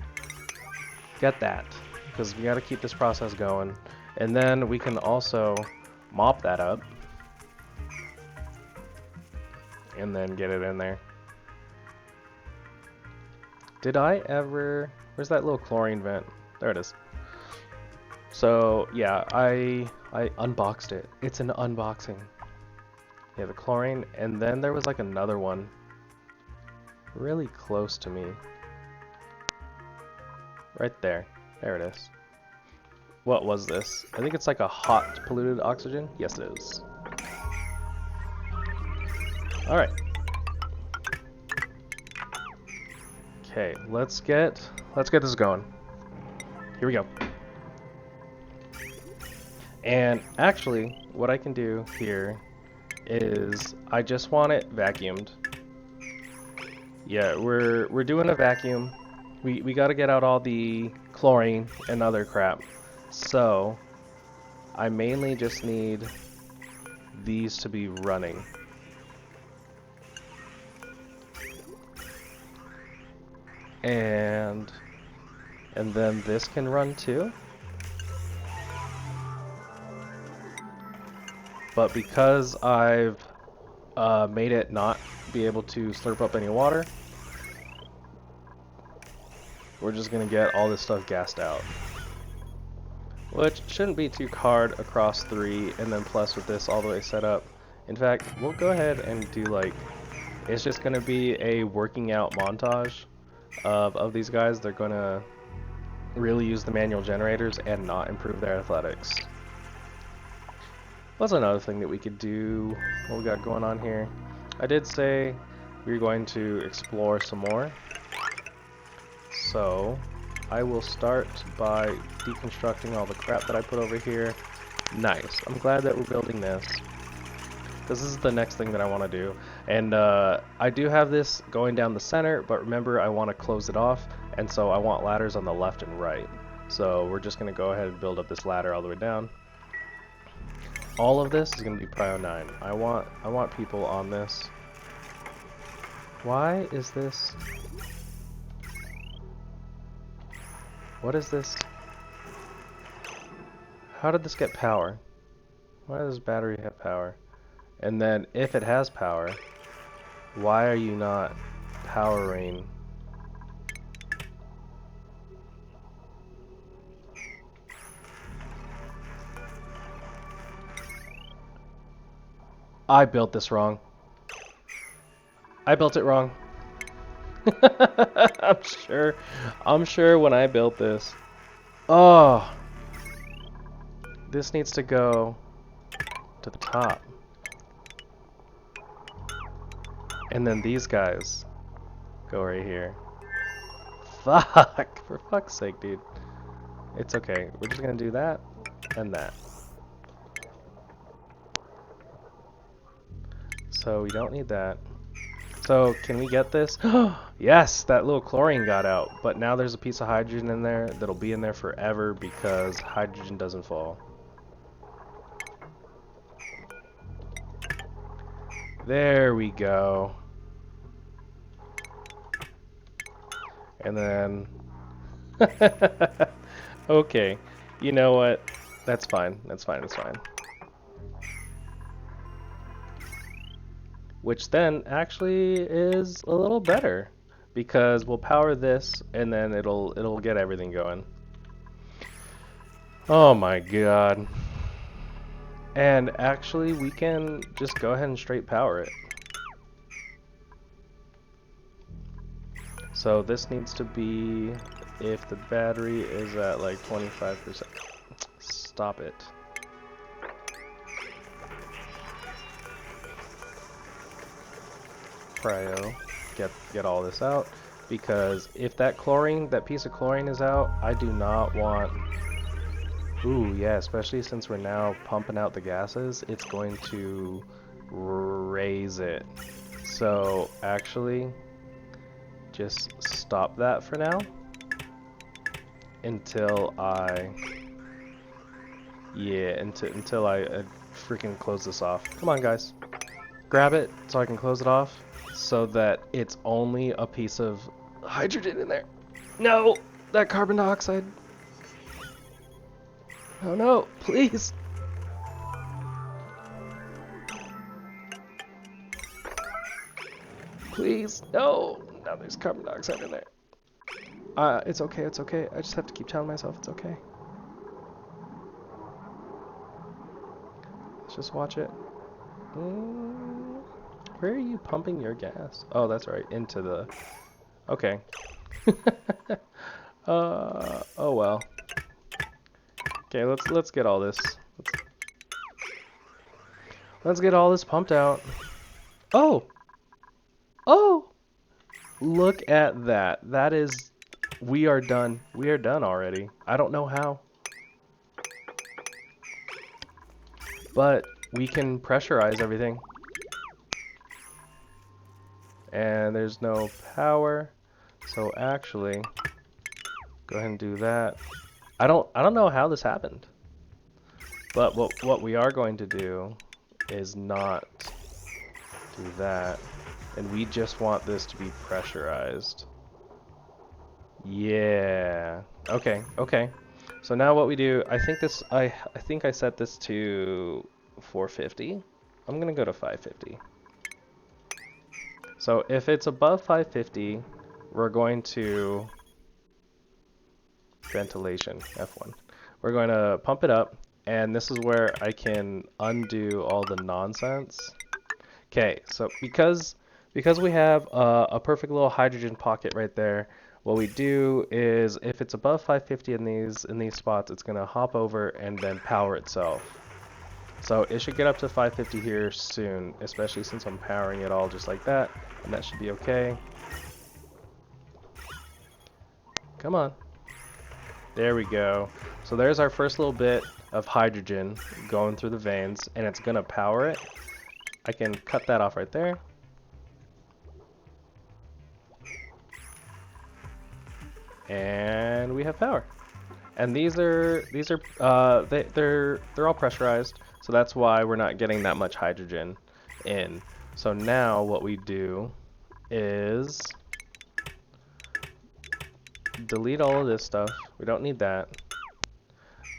Get that, because we got to keep this process going. And then we can also mop that up. And then get it in there. Did I ever... Where's that little chlorine vent? There it is. So, yeah, I unboxed it. It's an unboxing. Yeah, the chlorine, and then there was like another one really close to me. Right there. There it is. What was this? I think it's like a hot polluted oxygen. Yes, it is. Alright. Okay, let's get this going. Here we go. And actually, what I can do here is I just want it vacuumed. Yeah, we're doing a vacuum. We got to get out all the chlorine and other crap. So, I mainly just need these to be running. And then this can run too. But because I've made it not be able to slurp up any water, we're just gonna get all this stuff gassed out. Which shouldn't be too hard across 3, and then plus with this all the way set up. In fact, we'll go ahead and do like, it's just gonna be a working out montage of these guys. They're gonna really use the manual generators and not improve their athletics. What's another thing that we could do? What we got going on here? I did say we were going to explore some more. So I will start by deconstructing all the crap that I put over here. Nice. I'm glad that we're building this. This is the next thing that I want to do. And I do have this going down the center, but remember I want to close it off, and so I want ladders on the left and right. So we're just going to go ahead and build up this ladder all the way down. All of this is going to be Prio 9. I want people on this. Why is this? What is this? How did this get power? Why does this battery have power? And then if it has power, why are you not powering? I built this wrong. I built it wrong. I'm sure when I built this. Oh, this needs to go to the top. And then these guys go right here. Fuck, for fuck's sake, dude. It's okay. We're just gonna do that and that. So we don't need that. So can we get this? Yes, that little chlorine got out, but now there's a piece of hydrogen in there that'll be in there forever because hydrogen doesn't fall. There we go. And then okay, you know what? That's fine. That's fine. That's fine. Which then actually is a little better because we'll power this and then it'll get everything going. Oh my god. And actually we can just go ahead and straight power it. So this needs to be if the battery is at like 25%. Stop it. Prio, get all this out, because if that piece of chlorine is out, I do not want. Ooh, yeah, especially since we're now pumping out the gases, it's going to raise it. So actually, just stop that for now until I, until I freaking close this off. Come on, guys, grab it so I can close it off. So that it's only a piece of hydrogen in there. No, that carbon dioxide. Oh no, please. Please, no. Now there's carbon dioxide in there. It's okay, it's okay. I just have to keep telling myself it's okay. Let's just watch it. Where are you pumping your gas? Oh, that's right, into the... Okay. Oh well. Okay, let's get all this. Let's get all this pumped out. Oh! Oh! Look at that. That is... We are done. We are done already. I don't know how. But we can pressurize everything. And there's no power, so actually go ahead and do that. I don't know how this happened, but what we are going to do is not do that, and we just want this to be pressurized. Yeah, okay, so now what we do, I think I set this to 450. I'm gonna go to 550. So if it's above 550, we're going to ventilation, F1. We're going to pump it up, and this is where I can undo all the nonsense. Okay, so because we have a perfect little hydrogen pocket right there, what we do is if it's above 550 in these spots, it's going to hop over and then power itself. So it should get up to 550 here soon, especially since I'm powering it all just like that, and that should be okay. Come on. There we go. So there's our first little bit of hydrogen going through the veins, and it's gonna power it. I can cut that off right there. And we have power. And they're all pressurized, so that's why we're not getting that much hydrogen in. So now what we do is delete all of this stuff. We don't need that.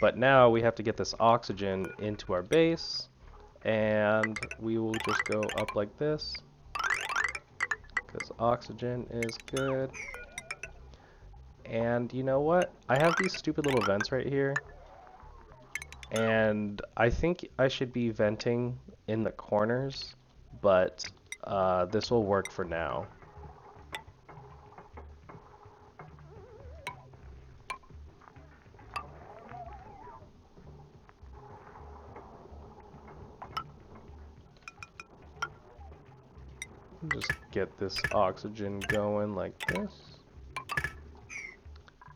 But now we have to get this oxygen into our base, and we will just go up like this because oxygen is good. And you know what? I have these stupid little vents right here, and I think I should be venting in the corners, but this will work for now. Just get this oxygen going like this.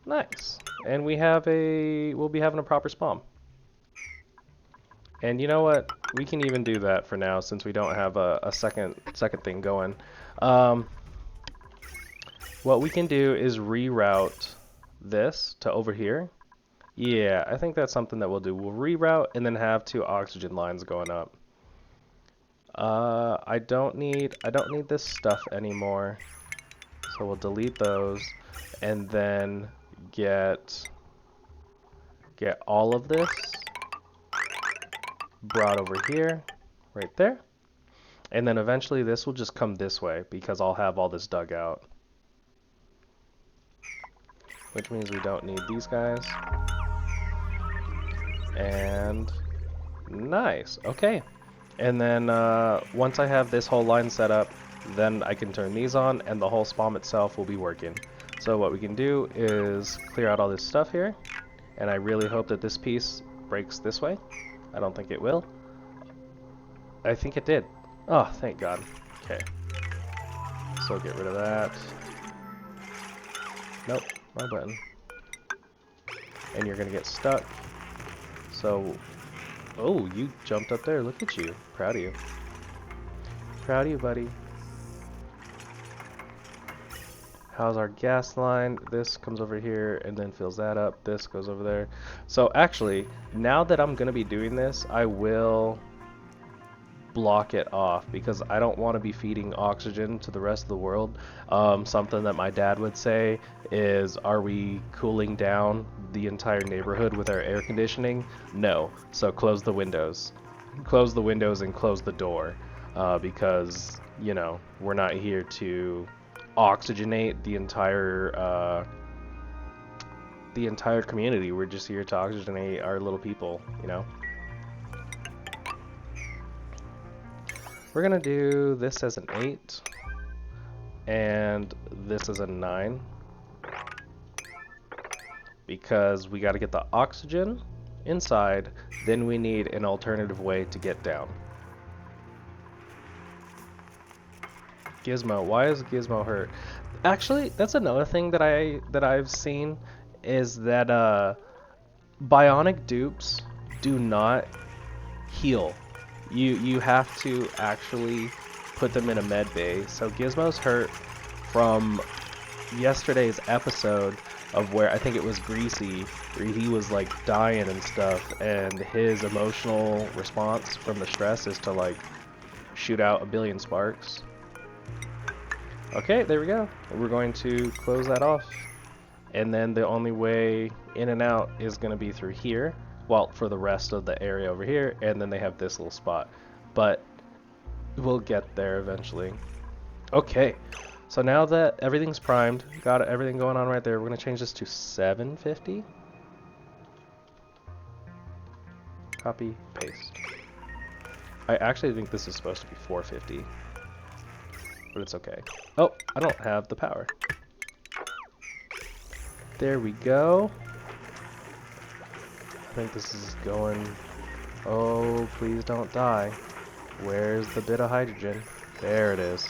Nice. And we'll be having a proper SPOM. And you know what? We can even do that for now since we don't have a second thing going. What we can do is reroute this to over here. Yeah, I think that's something that we'll do. We'll reroute and then have 2 oxygen lines going up. I don't need this stuff anymore. So we'll delete those and then get all of this brought over here, right there. And then eventually this will just come this way because I'll have all this dug out. Which means we don't need these guys. And nice, okay. And then once I have this whole line set up, then I can turn these on and the whole SPOM itself will be working. So what we can do is clear out all this stuff here. And I really hope that this piece breaks this way. I don't think it will. I think it did. Oh, thank God. Okay. So get rid of that. Nope, wrong button. And you're gonna get stuck. So, oh, you jumped up there. Look at you. Proud of you. Proud of you, buddy. How's our gas line? This comes over here and then fills that up. This goes over there. So actually, now that I'm gonna be doing this, I will block it off because I don't want to be feeding oxygen to the rest of the world. Something that my dad would say is, are we cooling down the entire neighborhood with our air conditioning? No. So close the windows. Close the windows and close the door because, you know, we're not here to oxygenate the entire community. We're just here to oxygenate our little people, you know. We're gonna do this as an 8 and this as a 9 because we got to get the oxygen inside, then we need an alternative way to get down. Gizmo, why is Gizmo hurt? Actually, that's another thing that I've seen is that bionic dupes do not heal. You have to actually put them in a med bay. So Gizmo's hurt from yesterday's episode of where I think it was Greasy, where he was like dying and stuff, and his emotional response from the stress is to like shoot out a billion sparks. Okay, there we go. We're going to close that off. And then the only way in and out is going to be through here. Well, for the rest of the area over here, and then they have this little spot. But we'll get there eventually. Okay, so now that everything's primed, got everything going on right there, we're going to change this to 750. Copy, paste. I actually think this is supposed to be 450. But it's okay. Oh, I don't have the power. There we go. I think this is going... Oh, please don't die. Where's the bit of hydrogen? There it is.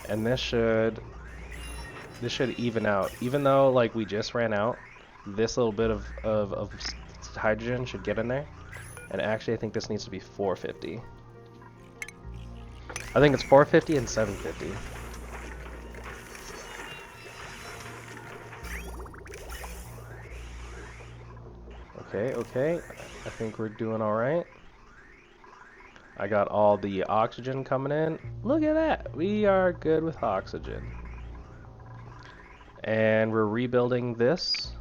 And this should even out. Even though, like, we just ran out, this little bit of hydrogen should get in there. And actually, I think this needs to be 450. I think it's 450 and 750. Okay, okay. I think we're doing all right. I got all the oxygen coming in. Look at that. We are good with oxygen. And we're rebuilding this.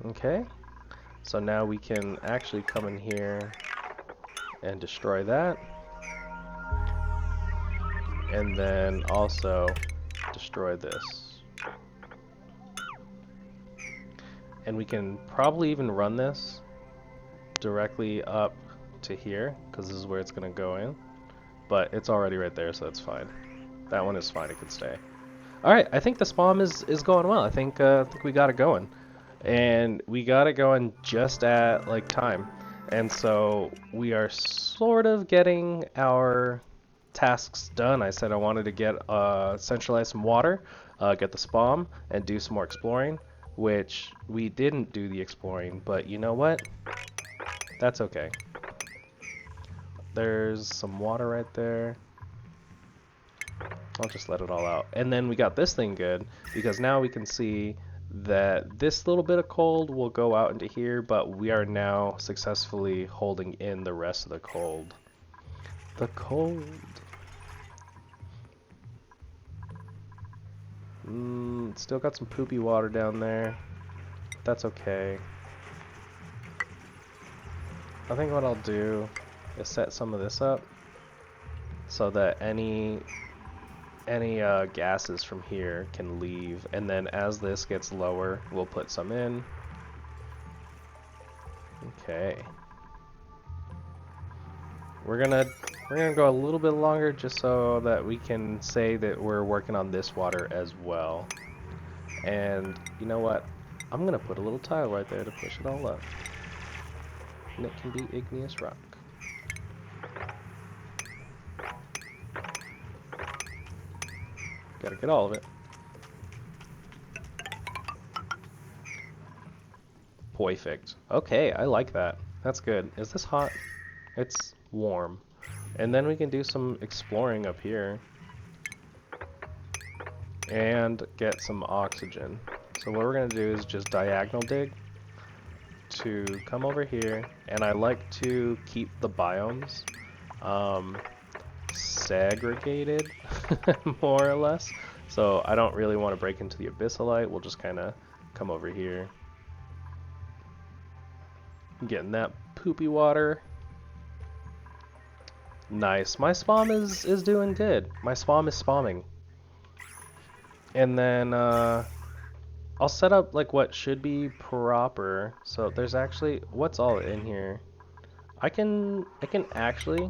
Okay. So now we can actually come in here and destroy that. And then also destroy this. And we can probably even run this directly up to here, because this is where it's going to go in. But it's already right there, so that's fine. That one is fine, it can stay. Alright, I think the SPOM is going well. I think we got it going. And we got it going just at, like, time. And so we are sort of getting our tasks done. I said I wanted to get centralize some water, get the SPOM, and do some more exploring, which we didn't do the exploring, but you know what? That's okay. There's some water right there. I'll just let it all out. And then we got this thing good, because now we can see that this little bit of cold will go out into here, but we are now successfully holding in the rest of the cold. The cold. Still got some poopy water down there. That's okay. I think what I'll do is set some of this up so that any gases from here can leave, and then as this gets lower, we'll put some in. Okay. We're gonna go a little bit longer just so that we can say that we're working on this water as well. And you know what? I'm gonna put a little tile right there to push it all up. And it can be igneous rock. Gotta get all of it. Perfect. Okay, I like that. That's good. Is this hot? It's warm. And then we can do some exploring up here. And get some oxygen. So what we're going to do is just diagonal dig to come over here. And I like to keep the biomes segregated, more or less. So I don't really want to break into the abyssalite. We'll just kind of come over here. Getting that poopy water. Nice. My SPOM is doing good. My SPOM is spamming. And then I'll set up like what should be proper. So there's actually what's all in here. I can actually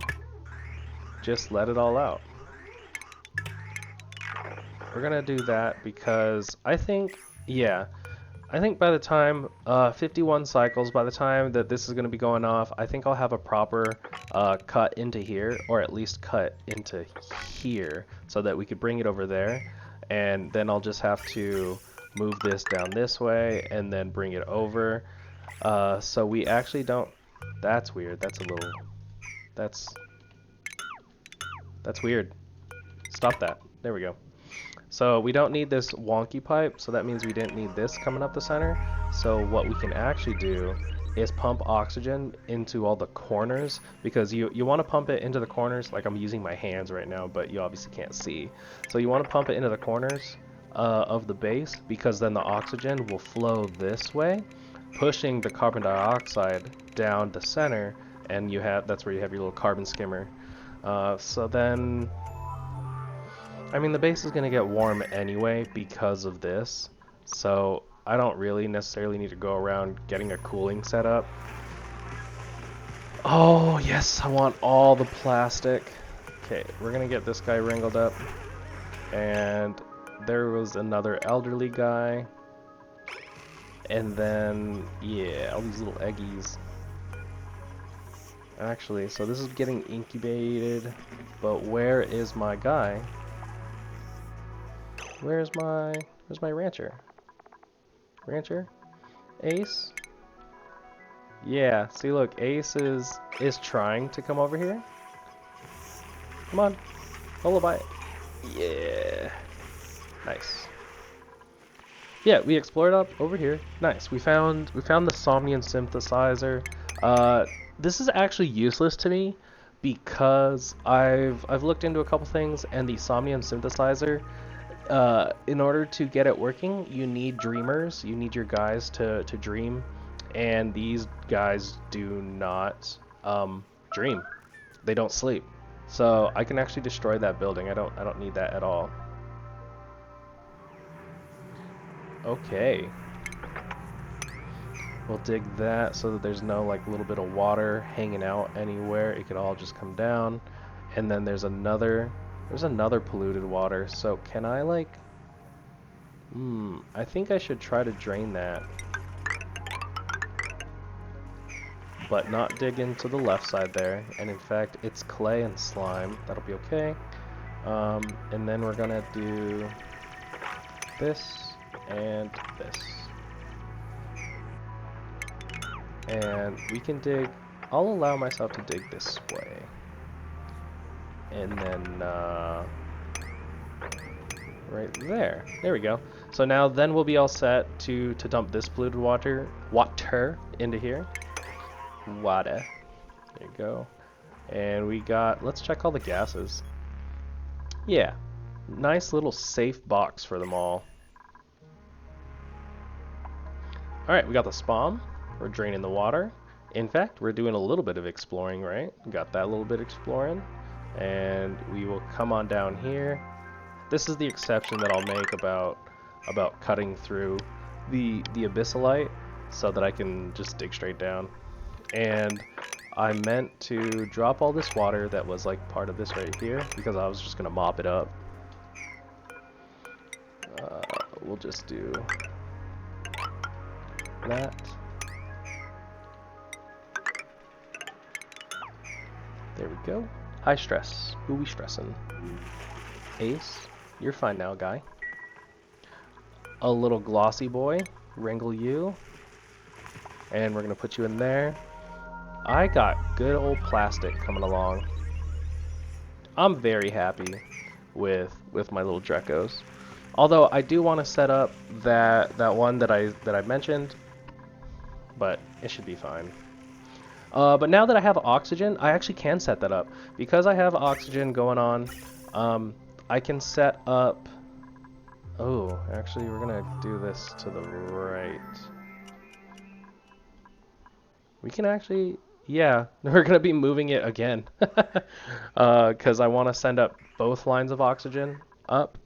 just let it all out. We're gonna do that because I think, yeah, I think by the time 51 cycles, by the time that this is going to be going off, I think I'll have a proper cut into here, or at least cut into here, so that we could bring it over there, and then I'll just have to move this down this way, and then bring it over, so we actually don't, that's weird, that's a little, that's weird, stop that, there we go. So we don't need this wonky pipe, so that means we didn't need this coming up the center. So what we can actually do is pump oxygen into all the corners, because you want to pump it into the corners, like I'm using my hands right now, but you obviously can't see. So you want to pump it into the corners of the base, because then the oxygen will flow this way, pushing the carbon dioxide down the center, and that's where you have your little carbon skimmer. So then, I mean, the base is going to get warm anyway because of this, so I don't really necessarily need to go around getting a cooling setup. Oh, yes, I want all the plastic. Okay, we're going to get this guy wrangled up. And there was another elderly guy. And then, yeah, all these little eggies. Actually, so this is getting incubated, but where is my guy? Where's my rancher? Rancher? Ace? Yeah, see look, Ace is trying to come over here. Come on. Lullaby. Yeah. Nice. Yeah, we explored up over here. Nice. We found the Somnian synthesizer. This is actually useless to me because I've looked into a couple things, and the Somnian synthesizer, in order to get it working, you need dreamers. You need your guys to dream, and these guys do not dream. They don't sleep. So I can actually destroy that building. I don't need that at all. Okay. We'll dig that so that there's no like little bit of water hanging out anywhere. It could all just come down. And then there's another polluted water. So can I like I think I should try to drain that. But not dig into the left side there. And in fact, it's clay and slime. That'll be okay. And then we're gonna do this and this. And we can dig, I'll allow myself to dig this way. And then, right there. There we go. So now then we'll be all set to dump this polluted water into here. Water. There you go. And we got, let's check all the gases. Yeah. Nice little safe box for them all. Alright, we got the SPOM. We're draining the water. In fact, we're doing a little bit of exploring, right? Got that little bit exploring. And we will come on down here. This is the exception that I'll make about cutting through the abyssalite so that I can just dig straight down. And I meant to drop all this water that was like part of this right here because I was just gonna mop it up. We'll just do that. There we go. High stress. Who we stressing? Ace, you're fine now, guy. A little glossy boy. Wrangle you. And we're gonna put you in there. I got good old plastic coming along. I'm very happy with my little Drecos. Although I do want to set up that one that I mentioned, but it should be fine. But now that I have oxygen, I actually can set that up. Because I have oxygen going on, I can set up... Oh, actually, we're going to do this to the right. We can actually... Yeah, we're going to be moving it again. Because I want to send up both lines of oxygen up.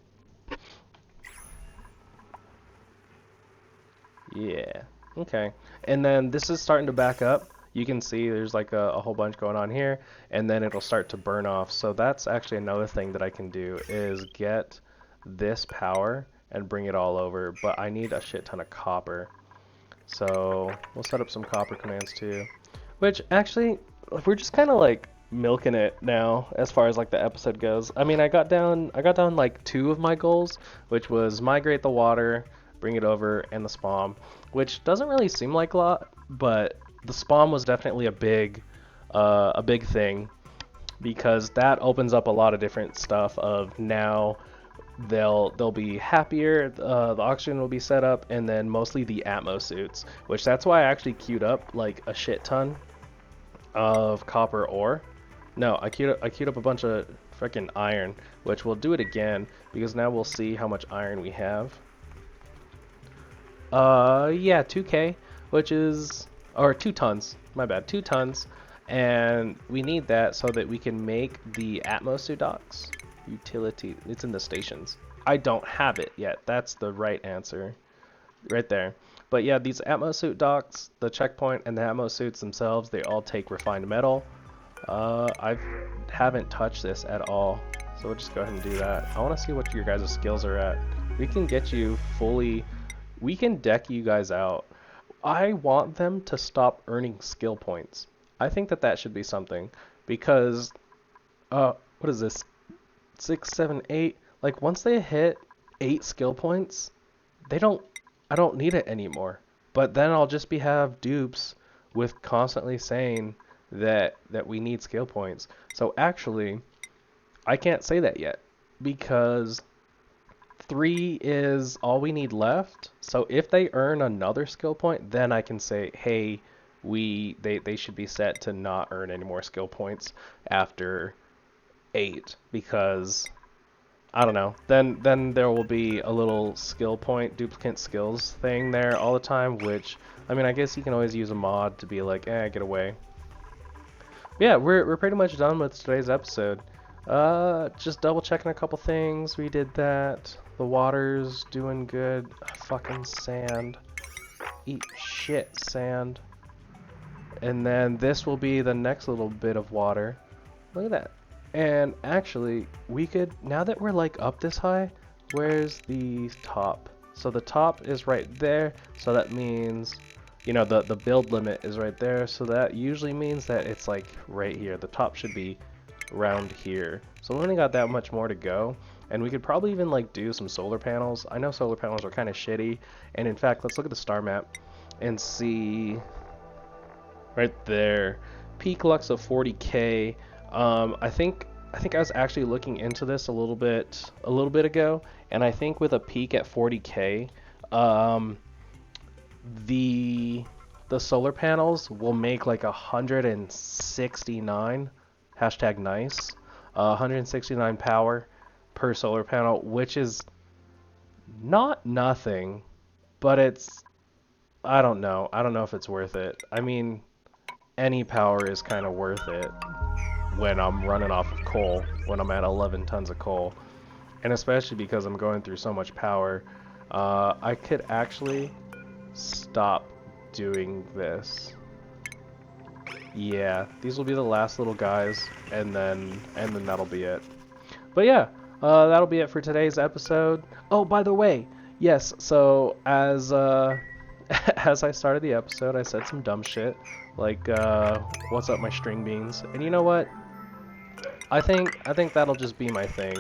Yeah, okay. And then this is starting to back up. You can see there's like a whole bunch going on here, and then it'll start to burn off. So that's actually another thing that I can do is get this power and bring it all over, but I need a shit ton of copper. So we'll set up some copper commands too, which actually we're just kind of like milking it now as far as like the episode goes. I mean, I got down like 2 of my goals, which was migrate the water, bring it over, and the SPOM, which doesn't really seem like a lot, but the SPOM was definitely a big thing because that opens up a lot of different stuff. Of now they'll be happier, the oxygen will be set up, and then mostly the Atmo suits, which that's why I actually queued up like a shit ton of copper ore. No, I queued up a bunch of freaking iron, which we'll do it again because now we'll see how much iron we have. Yeah, 2K, which is, or 2 tons, my bad, 2 tons, and we need that so that we can make the Atmosu docks. Utility, it's in the stations. I don't have it yet, that's the right answer, right there. But yeah, these Atmosuit docks, the checkpoint, and the Atmosuits themselves, they all take refined metal. I haven't touched this at all, so we'll just go ahead and do that. I want to see what your guys' skills are at. We can get you fully... We can deck you guys out. I want them to stop earning skill points. I think that should be something because, what is this? 6, 7, 8. Like once they hit 8 skill points, I don't need it anymore. But then I'll just have dupes with constantly saying that we need skill points. So actually, I can't say that yet because 3 is all we need left. So if they earn another skill point, then I can say, hey, they should be set to not earn any more skill points after 8 because I don't know. Then there will be a little skill point duplicate skills thing there all the time, which I mean I guess you can always use a mod to be like, get away. Yeah, we're pretty much done with today's episode. Just double checking a couple things. We did that. The water's doing good. Fucking sand. Eat shit, sand. And then this will be the next little bit of water. Look at that. And actually, we could, now that we're like up this high, where's the top? So the top is right there. So that means, you know, the build limit is right there. So that usually means that it's like right here. The top should be around here. So we only got that much more to go. And we could probably even like do some solar panels. I know solar panels are kind of shitty. And in fact, let's look at the star map and see right there. Peak lux of 40k. I think I was actually looking into this a little bit ago, and I think with a peak at 40k, the solar panels will make like 169 hashtag nice 169 power per solar panel, which is not nothing, but it's I don't know if it's worth it. I mean, any power is kind of worth it when I'm running off of coal, when I'm at 11 tons of coal, and especially because I'm going through so much power. I could actually stop doing this. Yeah, these will be the last little guys, and then that'll be it. But yeah, that'll be it for today's episode. Oh, by the way, yes, so as as I started the episode, I said some dumb shit, like, what's up my string beans? And you know what? I think that'll just be my thing.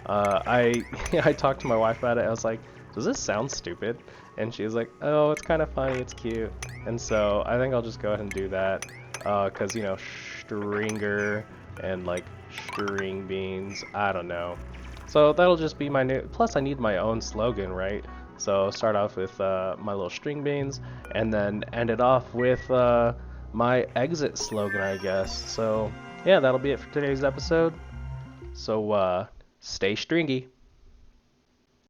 I I talked to my wife about it. I was like, "Does this sound stupid?" And she was like, "Oh, it's kind of funny. It's cute." And so I think I'll just go ahead and do that, cause you know, stringer and like string beans. I don't know. So that'll just be my new. Plus, I need my own slogan, right? So start off with my little string beans, and then end it off with my exit slogan, I guess. So yeah, that'll be it for today's episode. So stay stringy.